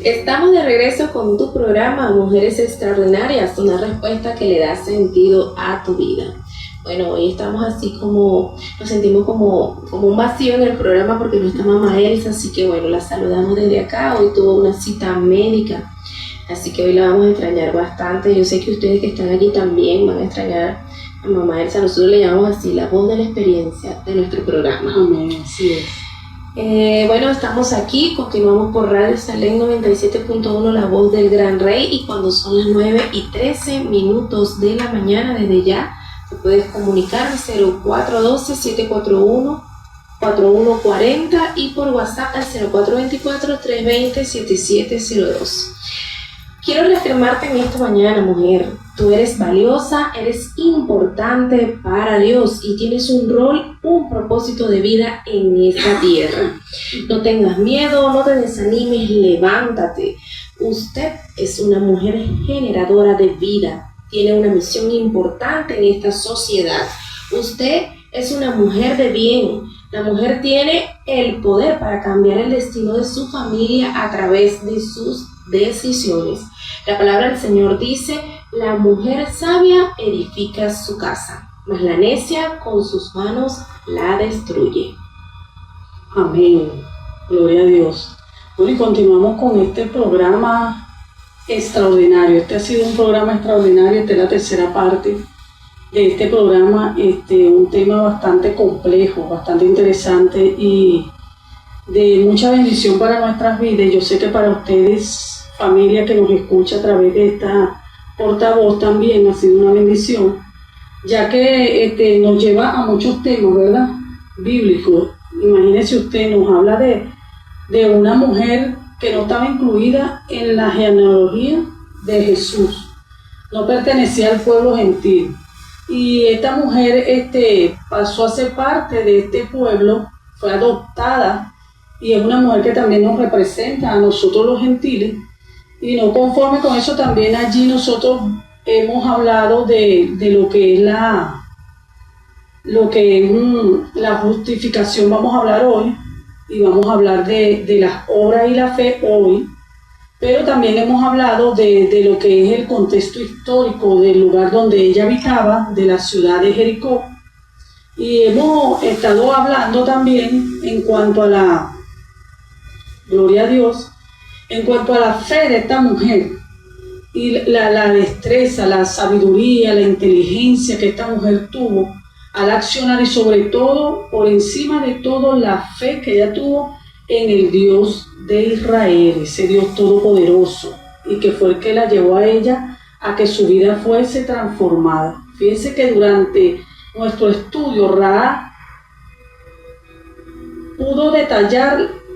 Estamos de regreso con tu programa Mujeres Extraordinarias, una respuesta que le da sentido a tu vida. Bueno, hoy estamos así como, nos sentimos como un vacío en el programa porque no está mamá Elsa, así que bueno, la saludamos desde acá. Hoy tuvo una cita médica, así que hoy la vamos a extrañar bastante. Yo sé que ustedes que están allí también van a extrañar a mamá Elsa. Nosotros le llamamos así la voz de la experiencia de nuestro programa. Amén, así es. Bueno, estamos aquí, continuamos por Radio Salem 97.1, la voz del Gran Rey, y cuando son las 9:13 de la mañana, desde ya te puedes comunicar al 0412-741-4140 y por WhatsApp al 0424-320-7702. Quiero reafirmarte en esta mañana, mujer. Tú eres valiosa, eres importante para Dios y tienes un rol, un propósito de vida en esta tierra. No tengas miedo, no te desanimes, levántate. Usted es una mujer generadora de vida, tiene una misión importante en esta sociedad. Usted es una mujer de bien. La mujer tiene el poder para cambiar el destino de su familia a través de sus decisiones. La palabra del Señor dice: la mujer sabia edifica su casa, mas la necia con sus manos la destruye. Amén. Gloria a Dios. Bueno, y continuamos con este programa extraordinario. Este ha sido un programa extraordinario, esta es la tercera parte. de este programa, un tema bastante complejo, bastante interesante y de mucha bendición para nuestras vidas. Yo sé que para ustedes, familia que nos escucha a través de esta portavoz, también ha sido una bendición, ya que nos lleva a muchos temas, ¿verdad?, bíblicos. Imagínese usted, nos habla de una mujer que no estaba incluida en la genealogía de Jesús, no pertenecía al pueblo gentil, y esta mujer pasó a ser parte de este pueblo, fue adoptada, y es una mujer que también nos representa a nosotros los gentiles. Y no conforme con eso, también allí nosotros hemos hablado de lo que es la justificación. Vamos a hablar hoy, y vamos a hablar de las obras y la fe hoy, pero también hemos hablado de lo que es el contexto histórico del lugar donde ella habitaba, de la ciudad de Jericó, y hemos estado hablando también en cuanto a la gloria a Dios, en cuanto a la fe de esta mujer y la destreza, la sabiduría, la inteligencia que esta mujer tuvo al accionar, y sobre todo, por encima de todo, la fe que ella tuvo en el Dios de Israel, ese Dios todopoderoso, y que fue el que la llevó a ella a que su vida fuese transformada. Fíjense que durante nuestro estudio, Ra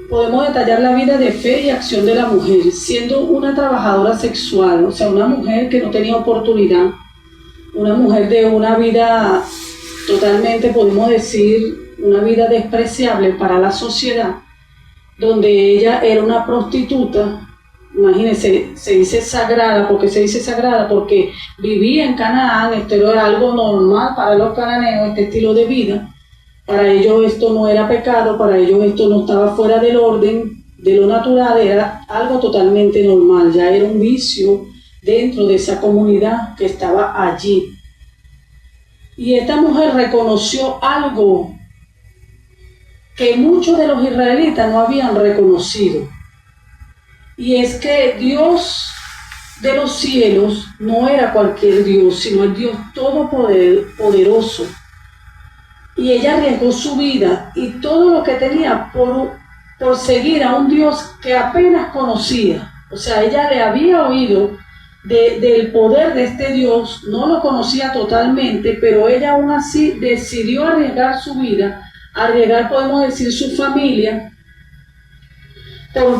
podemos detallar la vida de fe y acción de la mujer, siendo una trabajadora sexual, o sea, una mujer que no tenía oportunidad, una mujer de una vida totalmente, podemos decir, una vida despreciable para la sociedad, donde ella era una prostituta. Imagínense, se dice sagrada. ¿Por qué se dice sagrada? Porque vivía en Canaán, esto era algo normal para los cananeos, este estilo de vida. Para ellos esto no era pecado, para ellos esto no estaba fuera del orden, de lo natural, era algo totalmente normal, ya era un vicio dentro de esa comunidad que estaba allí. Y esta mujer reconoció algo que muchos de los israelitas no habían reconocido, y es que Dios de los cielos no era cualquier Dios, sino el Dios todopoderoso. Y ella arriesgó su vida y todo lo que tenía por seguir a un Dios que apenas conocía. O sea, ella le había oído del poder de este Dios, no lo conocía totalmente, pero ella aún así decidió arriesgar su vida, arriesgar, podemos decir, su familia,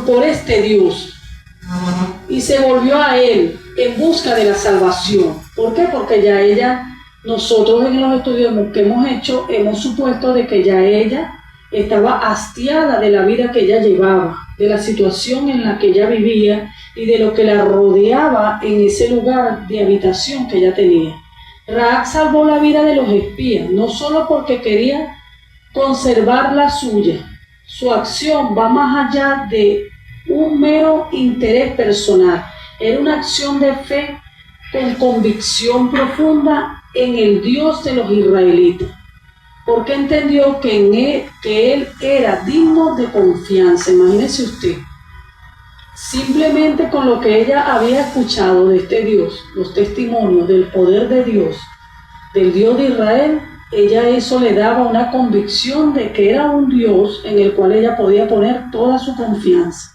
por este Dios. Y se volvió a Él en busca de la salvación. ¿Por qué? Porque ya nosotros en los estudios que hemos hecho, hemos supuesto de que ya ella estaba hastiada de la vida que ella llevaba, de la situación en la que ella vivía y de lo que la rodeaba en ese lugar de habitación que ella tenía. Rahab salvó la vida de los espías, no solo porque quería conservar la suya. Su acción va más allá de un mero interés personal. Era una acción de fe con convicción profunda en el Dios de los israelitas, porque entendió que Él era digno de confianza. Imagínese usted, simplemente con lo que ella había escuchado de este Dios, los testimonios del poder de Dios, del Dios de Israel, ella eso le daba una convicción de que era un Dios en el cual ella podía poner toda su confianza.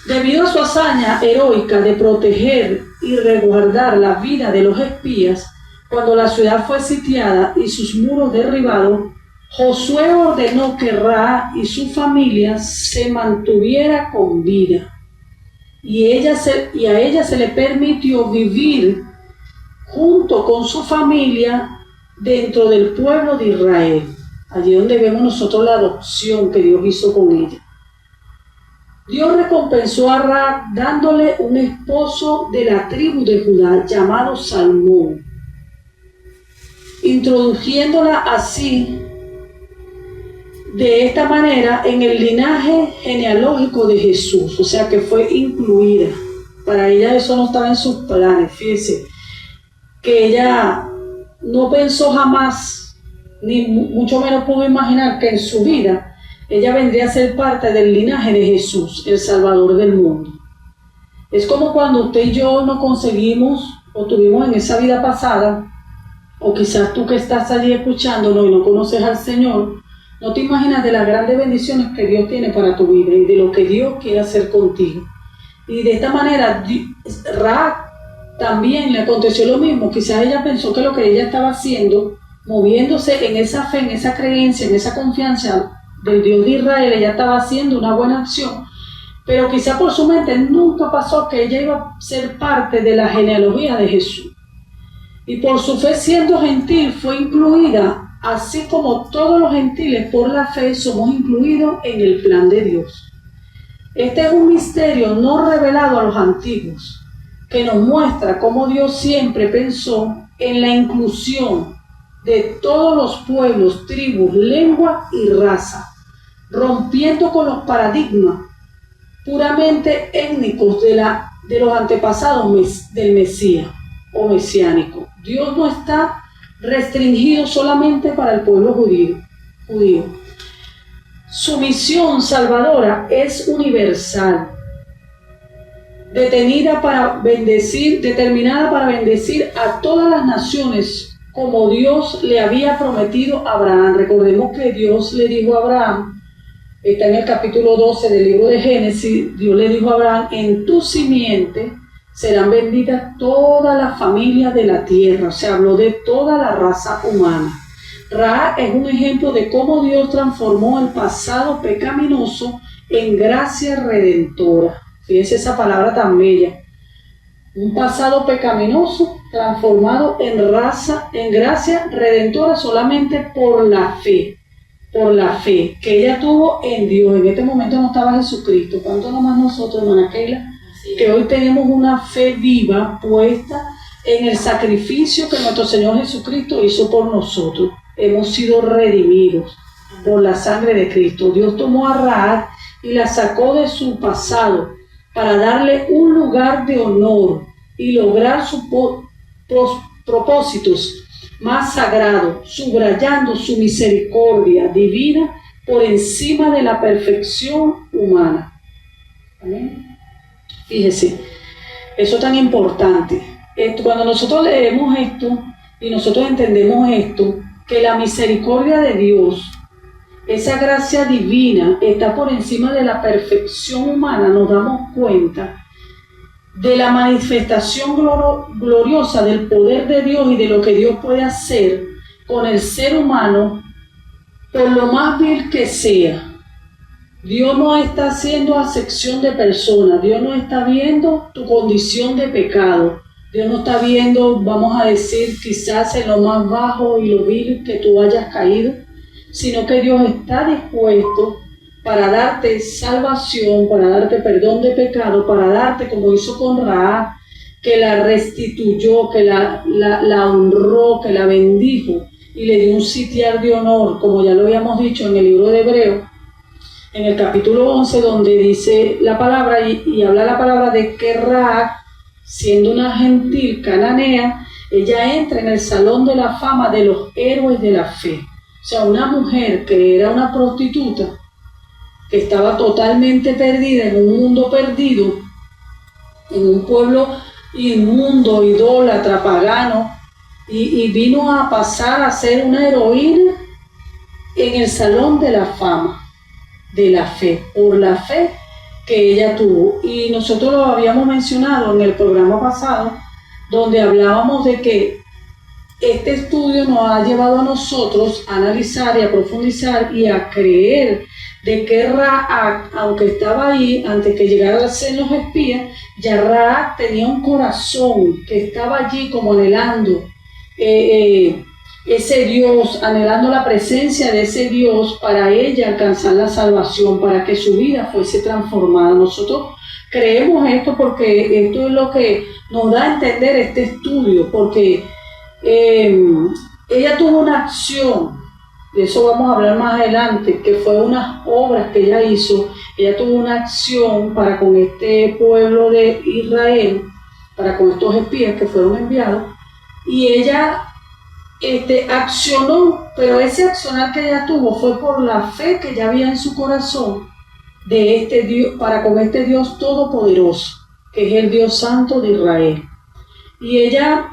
Debido a su hazaña heroica de proteger y resguardar la vida de los espías, cuando la ciudad fue sitiada y sus muros derribados, Josué ordenó que Rahab y su familia se mantuviera con vida, y a ella se le permitió vivir junto con su familia dentro del pueblo de Israel, allí donde vemos nosotros la adopción que Dios hizo con ella. Dios recompensó a Rahab dándole un esposo de la tribu de Judá llamado Salmón, introduciéndola así de esta manera en el linaje genealógico de Jesús, o sea que fue incluida. Para ella eso no estaba en sus planes. Fíjense que ella no pensó jamás, ni mucho menos pudo imaginar que en su vida ella vendría a ser parte del linaje de Jesús, el Salvador del mundo. Es como cuando usted y yo nos conseguimos o tuvimos en esa vida pasada o quizás tú que estás allí escuchándonos y no conoces al Señor, no te imaginas de las grandes bendiciones que Dios tiene para tu vida y de lo que Dios quiere hacer contigo. Y de esta manera, Rahab también le aconteció lo mismo. Quizás ella pensó que lo que ella estaba haciendo, moviéndose en esa fe, en esa creencia, en esa confianza del Dios de Israel, ella estaba haciendo una buena acción. Pero quizás por su mente nunca pasó que ella iba a ser parte de la genealogía de Jesús. Y por su fe siendo gentil fue incluida, así como todos los gentiles por la fe somos incluidos en el plan de Dios. Este es un misterio no revelado a los antiguos, que nos muestra cómo Dios siempre pensó en la inclusión de todos los pueblos, tribus, lengua y raza, rompiendo con los paradigmas puramente étnicos de los antepasados del Mesías o mesiánico. Dios no está restringido solamente para el pueblo judío. Su misión salvadora es universal, determinada para bendecir a todas las naciones, como Dios le había prometido a Abraham. Recordemos que Dios le dijo a Abraham, está en el capítulo 12 del libro de Génesis, Dios le dijo a Abraham, en tu simiente serán benditas todas las familias de la tierra. O sea, habló de toda la raza humana. Rahab es un ejemplo de cómo Dios transformó el pasado pecaminoso en gracia redentora. Fíjense esa palabra tan bella. Un pasado pecaminoso transformado en gracia redentora solamente por la fe que ella tuvo en Dios. En este momento no estaba Jesucristo. ¿Cuánto nomás nosotros, hermana Keila? Que hoy tenemos una fe viva puesta en el sacrificio que nuestro Señor Jesucristo hizo por nosotros. Hemos sido redimidos por la sangre de Cristo. Dios tomó a Rahab y la sacó de su pasado para darle un lugar de honor y lograr sus propósitos más sagrados, subrayando su misericordia divina por encima de la perfección humana. Amén. Fíjese, eso es tan importante. Cuando nosotros leemos esto y nosotros entendemos esto, que la misericordia de Dios, esa gracia divina, está por encima de la perfección humana, nos damos cuenta de la manifestación gloriosa del poder de Dios y de lo que Dios puede hacer con el ser humano, por lo más vil que sea. Dios no está haciendo acepción de personas. Dios no está viendo tu condición de pecado. Dios no está viendo, vamos a decir, quizás en lo más bajo y lo vil que tú hayas caído, sino que Dios está dispuesto para darte salvación, para darte perdón de pecado, para darte, como hizo con Rahab, que la restituyó, que la honró, que la bendijo y le dio un sitial de honor, como ya lo habíamos dicho en el libro de Hebreos, en el capítulo 11, donde dice la palabra y habla la palabra de que Rahab, siendo una gentil cananea, ella entra en el salón de la fama de los héroes de la fe. O sea, una mujer que era una prostituta, que estaba totalmente perdida en un mundo perdido, en un pueblo inmundo, idólatra, pagano, y vino a pasar a ser una heroína en el salón de la fama de la fe, por la fe que ella tuvo. Y nosotros lo habíamos mencionado en el programa pasado, donde hablábamos de que este estudio nos ha llevado a nosotros a analizar y a profundizar y a creer de que Rahab, aunque estaba ahí antes que llegaran a ser los espías, ya Rahab tenía un corazón que estaba allí como anhelando ese Dios, anhelando la presencia de ese Dios para ella alcanzar la salvación, para que su vida fuese transformada. Nosotros creemos esto porque esto es lo que nos da a entender este estudio, porque ella tuvo una acción, de eso vamos a hablar más adelante, que fue unas obras que ella hizo. Ella tuvo una acción para con este pueblo de Israel, para con estos espías que fueron enviados, y ella accionó, pero ese accionar que ella tuvo fue por la fe que ya había en su corazón de este Dios, para con este Dios todopoderoso, que es el Dios santo de Israel. Y ella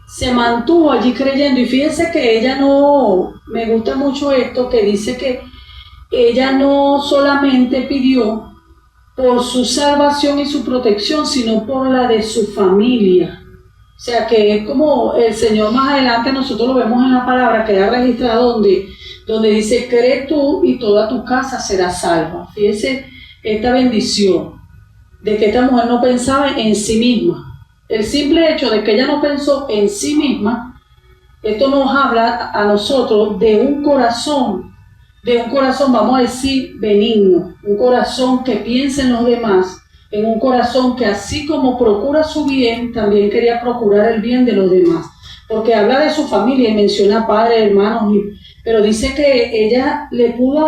se mantuvo allí creyendo. Y fíjense que ella no, me gusta mucho esto, que dice que ella no solamente pidió por su salvación y su protección, sino por la de su familia. O sea que es como el Señor más adelante, nosotros lo vemos en la palabra que ha registrado donde dice, cree tú y toda tu casa será salva. Fíjense esta bendición de que esta mujer no pensaba en sí misma. El simple hecho de que ella no pensó en sí misma, esto nos habla a nosotros de un corazón, vamos a decir, benigno, un corazón que piensa en los demás, en un corazón que así como procura su bien, también quería procurar el bien de los demás. Porque habla de su familia y menciona padres, hermanos, pero dice que ella le pudo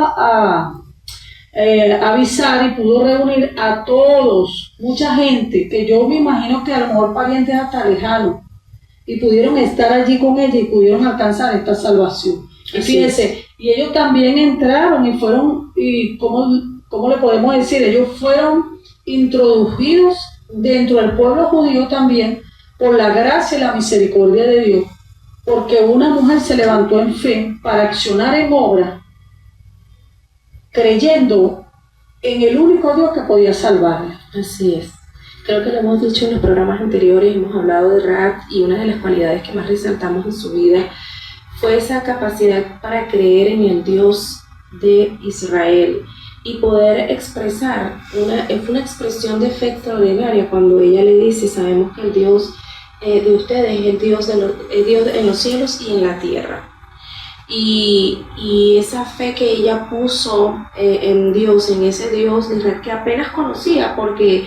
avisar y pudo reunir a todos, mucha gente, que yo me imagino que a lo mejor parientes hasta lejanos, y pudieron estar allí con ella y pudieron alcanzar esta salvación. Y fíjense, y ellos también entraron y fueron, y ¿cómo le podemos decir? Ellos fueron introducidos dentro del pueblo judío también por la gracia y la misericordia de Dios, porque una mujer se levantó en fe para accionar en obra, creyendo en el único Dios que podía salvarla. Así es. Creo que lo hemos dicho en los programas anteriores, hemos hablado de Rahab, y una de las cualidades que más resaltamos en su vida fue esa capacidad para creer en el Dios de Israel y poder expresar, fue una expresión de fe extraordinaria cuando ella le dice, sabemos que el Dios de ustedes es el Dios en los cielos y en la tierra. Y esa fe que ella puso en Dios, en ese Dios de Israel que apenas conocía, porque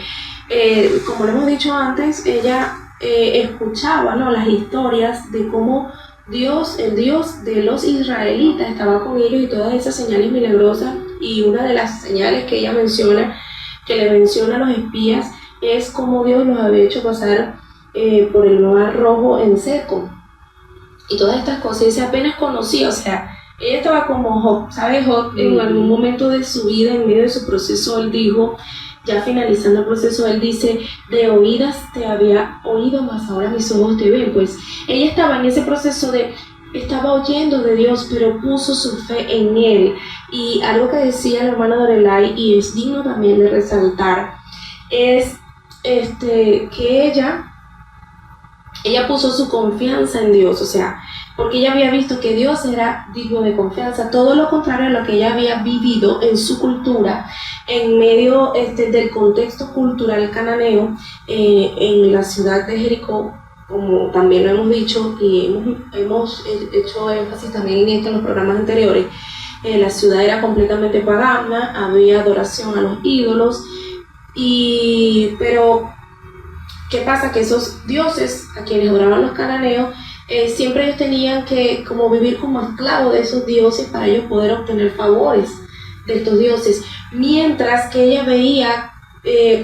como lo hemos dicho antes, ella escuchaba, ¿no?, las historias de cómo Dios, el Dios de los israelitas, estaba con ellos y todas esas señales milagrosas. Y una de las señales que ella menciona, que le menciona a los espías, es cómo Dios los había hecho pasar por el mar rojo en seco. Y todas estas cosas, y se apenas conocía, o sea, ella estaba como Job, ¿sabes? Job en algún momento de su vida, en medio de su proceso, él dijo, ya finalizando el proceso, él dice, de oídas te había oído, mas ahora mis ojos te ven. Pues ella estaba en ese proceso estaba oyendo de Dios, pero puso su fe en Él. Y algo que decía la hermana Dorelay, y es digno también de resaltar, es que ella puso su confianza en Dios, o sea, porque ella había visto que Dios era digno de confianza, todo lo contrario a lo que ella había vivido en su cultura, en medio del contexto cultural cananeo, en la ciudad de Jericó, como también lo hemos dicho y hemos hecho énfasis también en esto en los programas anteriores. La ciudad era completamente pagana, había adoración a los ídolos, pero ¿qué pasa? Que esos dioses a quienes adoraban los cananeos, siempre ellos tenían que como vivir como esclavos de esos dioses para ellos poder obtener favores de estos dioses, mientras que ella veía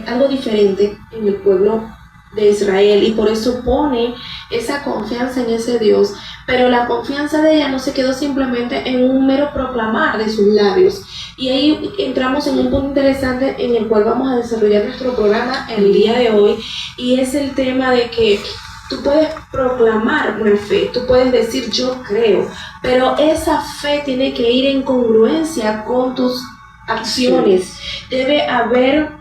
algo diferente en el pueblo de Israel, y por eso pone esa confianza en ese Dios. Pero la confianza de ella no se quedó simplemente en un mero proclamar de sus labios, y ahí entramos en un punto interesante en el cual vamos a desarrollar nuestro programa el día de hoy, y es el tema de que tú puedes proclamar una fe, tú puedes decir yo creo, pero esa fe tiene que ir en congruencia con tus acciones. Debe haber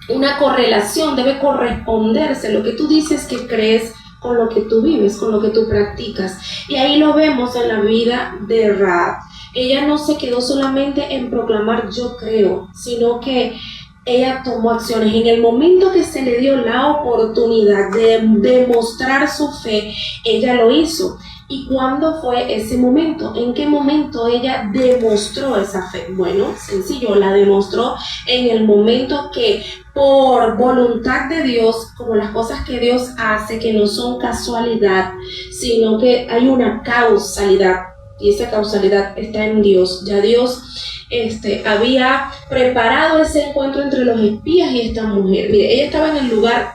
una correlación, debe corresponderse lo que tú dices que crees con lo que tú vives, con lo que tú practicas. Y ahí lo vemos en la vida de Rahab. Ella no se quedó solamente en proclamar yo creo, sino que ella tomó acciones. En el momento que se le dio la oportunidad de demostrar su fe, ella lo hizo. ¿Y cuándo fue ese momento? ¿En qué momento ella demostró esa fe? Bueno, sencillo, la demostró en el momento que por voluntad de Dios, como las cosas que Dios hace, que no son casualidad, sino que hay una causalidad, y esa causalidad está en Dios. Ya Dios había preparado ese encuentro entre los espías y esta mujer. Mire, ella estaba en el lugar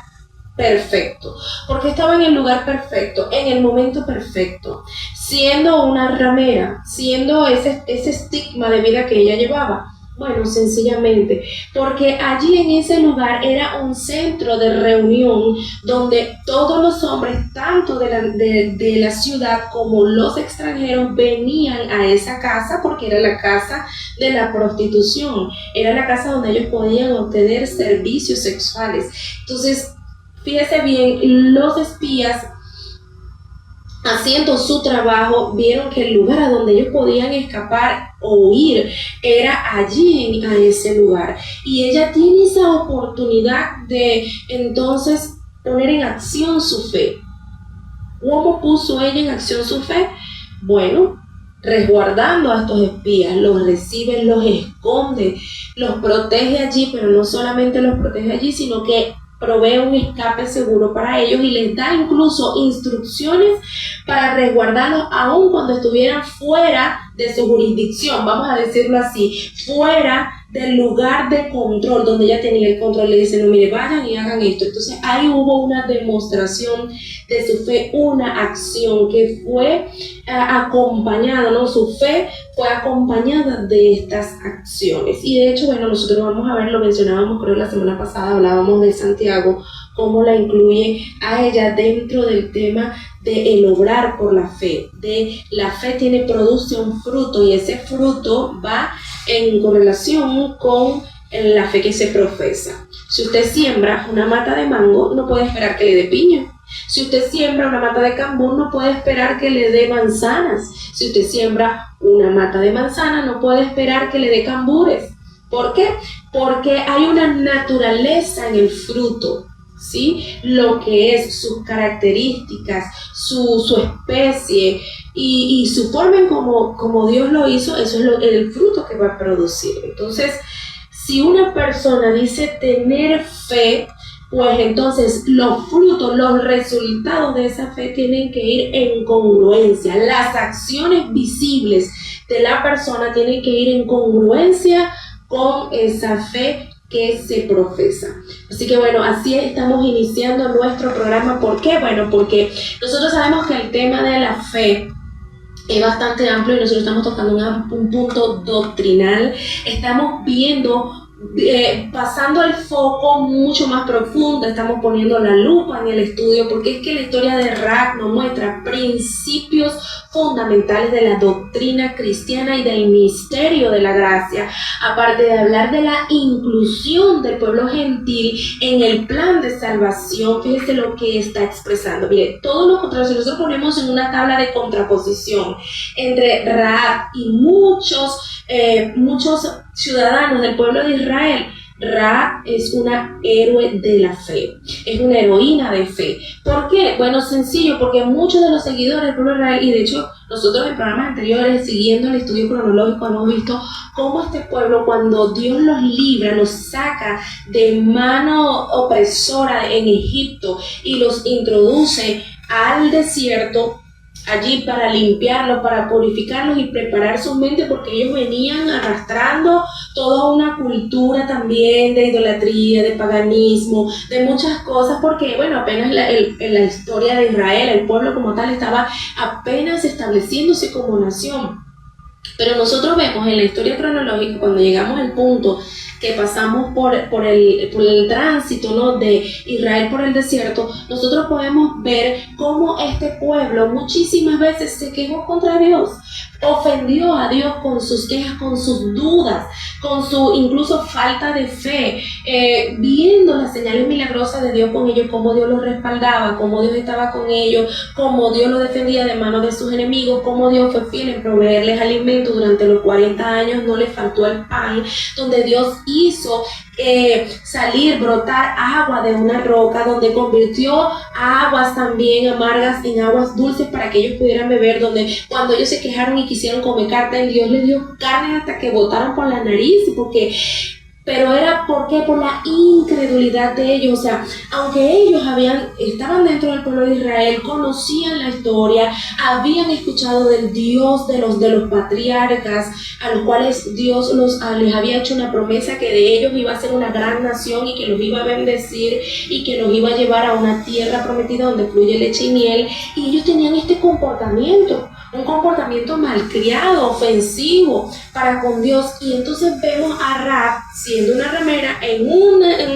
perfecto. Porque estaba en el lugar perfecto, en el momento perfecto, siendo una ramera, siendo ese estigma de vida que ella llevaba. Bueno, sencillamente, porque allí en ese lugar era un centro de reunión donde todos los hombres, tanto de la ciudad como los extranjeros, venían a esa casa porque era la casa de la prostitución, era la casa donde ellos podían obtener servicios sexuales. Entonces, fíjese bien, los espías, haciendo su trabajo, vieron que el lugar a donde ellos podían escapar o huir era allí, a ese lugar. Y ella tiene esa oportunidad de entonces poner en acción su fe. ¿Cómo puso ella en acción su fe? Bueno, resguardando a estos espías, los recibe, los esconde, los protege allí, pero no solamente los protege allí, sino que provee un escape seguro para ellos y les da incluso instrucciones para resguardarlos aun cuando estuvieran fuera de su jurisdicción, vamos a decirlo así, fuera del lugar de control donde ella tenía el control. Le dice, no, mire, vayan y hagan esto. Entonces ahí hubo una demostración de su fe, una acción que fue acompañada, ¿no? Su fe fue acompañada de estas acciones. Y de hecho, bueno, nosotros vamos a ver, lo mencionábamos creo la semana pasada, hablábamos de Santiago, cómo la incluye a ella dentro del tema de el obrar por la fe, de la fe produce un fruto y ese fruto va en correlación con la fe que se profesa. Si usted siembra una mata de mango, no puede esperar que le dé piña. Si usted siembra una mata de cambur, no puede esperar que le dé manzanas. Si usted siembra una mata de manzana, no puede esperar que le dé cambures. ¿Por qué? Porque hay una naturaleza en el fruto, ¿sí? Lo que es sus características, su especie y su forma en como Dios lo hizo, eso es el fruto que va a producir. Entonces, si una persona dice tener fe, pues entonces los frutos, los resultados de esa fe tienen que ir en congruencia. Las acciones visibles de la persona tienen que ir en congruencia con esa fe que se profesa. Así que bueno, así estamos iniciando nuestro programa. ¿Por qué? Bueno, porque nosotros sabemos que el tema de la fe es bastante amplio y nosotros estamos tocando un punto doctrinal. Estamos viendo, pasando el foco mucho más profundo, estamos poniendo la lupa en el estudio, porque es que la historia de Rahab nos muestra principios fundamentales de la doctrina cristiana y del misterio de la gracia, aparte de hablar de la inclusión del pueblo gentil en el plan de salvación. Fíjese lo que está expresando. Mire, todo lo contrario, si nosotros ponemos en una tabla de contraposición entre Rahab y muchos ciudadanos del pueblo de Israel, Rahab es una héroe de la fe, es una heroína de fe. ¿Por qué? Bueno, sencillo, porque muchos de los seguidores del pueblo de Israel, y de hecho nosotros en programas anteriores, siguiendo el estudio cronológico, hemos visto cómo este pueblo, cuando Dios los libra, los saca de mano opresora en Egipto y los introduce al desierto, allí para limpiarlos, para purificarlos y preparar su mente, porque ellos venían arrastrando toda una cultura también de idolatría, de paganismo, de muchas cosas, porque bueno, apenas en la historia de Israel, el pueblo como tal estaba apenas estableciéndose como nación. Pero nosotros vemos en la historia cronológica, cuando llegamos al punto que pasamos por el tránsito, ¿no?, de Israel por el desierto, nosotros podemos ver cómo este pueblo muchísimas veces se quejó contra Dios, ofendió a Dios con sus quejas, con sus dudas, con su incluso falta de fe, viendo las señales milagrosas de Dios con ellos, cómo Dios los respaldaba, cómo Dios estaba con ellos, cómo Dios los defendía de manos de sus enemigos, cómo Dios fue fiel en proveerles alimento durante los 40 años, no les faltó el pan, donde Dios hizo brotar agua de una roca, donde convirtió aguas también amargas en aguas dulces para que ellos pudieran beber, donde cuando ellos se quejaron y quisieron comer carne, Dios les dio carne hasta que botaron por la nariz, pero era porque por la incredulidad de ellos. O sea, aunque ellos estaban dentro del pueblo de Israel, conocían la historia, habían escuchado del Dios de los patriarcas, a los cuales Dios les había hecho una promesa que de ellos iba a ser una gran nación y que los iba a bendecir y que los iba a llevar a una tierra prometida donde fluye leche y miel, y ellos tenían este comportamiento. un comportamiento malcriado, ofensivo para con Dios. Y entonces vemos a Rahab siendo una ramera en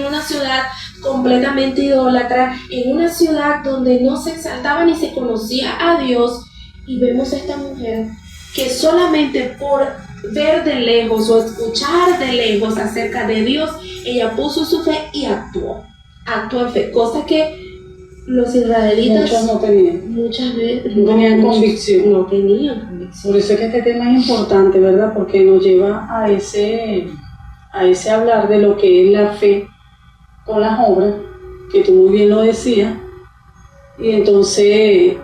una ciudad completamente idólatra, en una ciudad donde no se exaltaba ni se conocía a Dios, y vemos a esta mujer que solamente por ver de lejos o escuchar de lejos acerca de Dios, ella puso su fe y actuó en fe, cosa que los israelitas muchas veces no tenían convicción. No tenían convicción. Por eso es que este tema es importante, ¿verdad? Porque nos lleva a ese hablar de lo que es la fe con las obras, que tú muy bien lo decías. Y entonces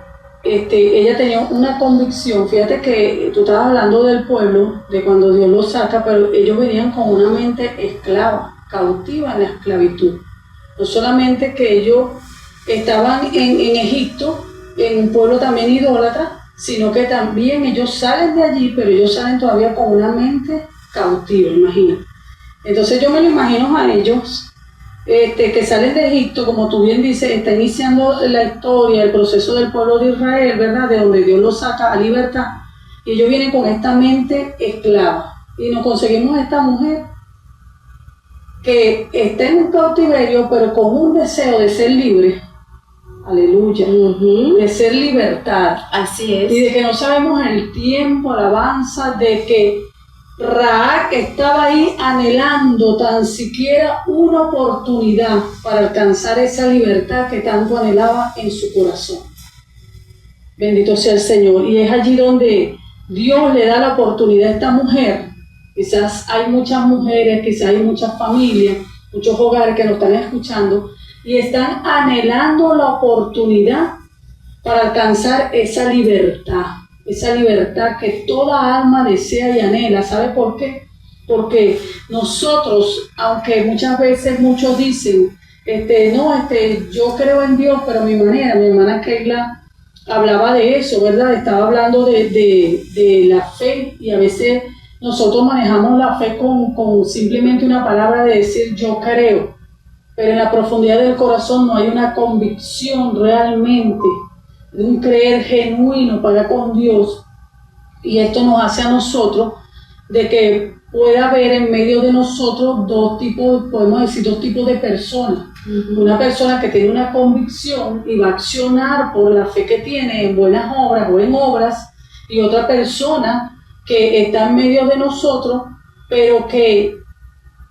ella tenía una convicción. Fíjate que tú estabas hablando del pueblo, de cuando Dios los saca, pero ellos venían con una mente esclava, cautiva en la esclavitud. No solamente que ellos estaban en Egipto, en un pueblo también idólatra, sino que también ellos salen de allí, pero ellos salen todavía con una mente cautiva, imagínate. Entonces yo me lo imagino a ellos, que salen de Egipto, como tú bien dices, está iniciando la historia, el proceso del pueblo de Israel, ¿verdad? De donde Dios los saca a libertad, y ellos vienen con esta mente esclava, y nos conseguimos esta mujer que está en un cautiverio, pero con un deseo de ser libre, aleluya, de ser libertad. Así es. Y de que no sabemos el tiempo, alabanza, de que Rahab estaba ahí anhelando tan siquiera una oportunidad para alcanzar esa libertad que tanto anhelaba en su corazón. Bendito sea el Señor. Y es allí donde Dios le da la oportunidad a esta mujer. Quizás hay muchas mujeres, quizás hay muchas familias, muchos hogares que nos están escuchando y están anhelando la oportunidad para alcanzar esa libertad que toda alma desea y anhela. ¿Sabe por qué? Porque nosotros, aunque muchas veces muchos dicen, yo creo en Dios, pero a mi manera, mi hermana Keila hablaba de eso, ¿verdad? Estaba hablando de la fe, y a veces nosotros manejamos la fe con simplemente una palabra de decir yo creo, pero en la profundidad del corazón no hay una convicción realmente, de un creer genuino para con Dios. Y esto nos hace a nosotros de que pueda haber en medio de nosotros dos tipos de personas. Una persona que tiene una convicción y va a accionar por la fe que tiene en buenas obras o en obras, y otra persona que está en medio de nosotros, pero que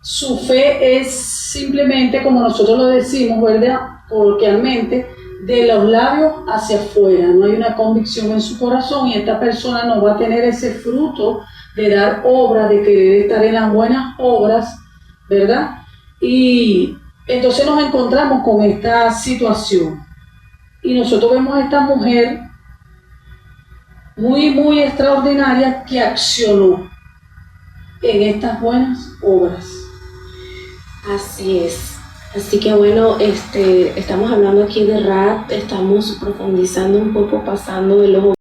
su fe es simplemente, como nosotros lo decimos, ¿verdad?, coloquialmente, de los labios hacia afuera. No hay una convicción en su corazón, y esta persona no va a tener ese fruto de dar obra, de querer estar en las buenas obras, ¿verdad? Y entonces nos encontramos con esta situación, y nosotros vemos a esta mujer muy, muy extraordinaria que accionó en estas buenas obras. Así es. Así que bueno, estamos hablando aquí de Rahab, estamos profundizando un poco, pasando de los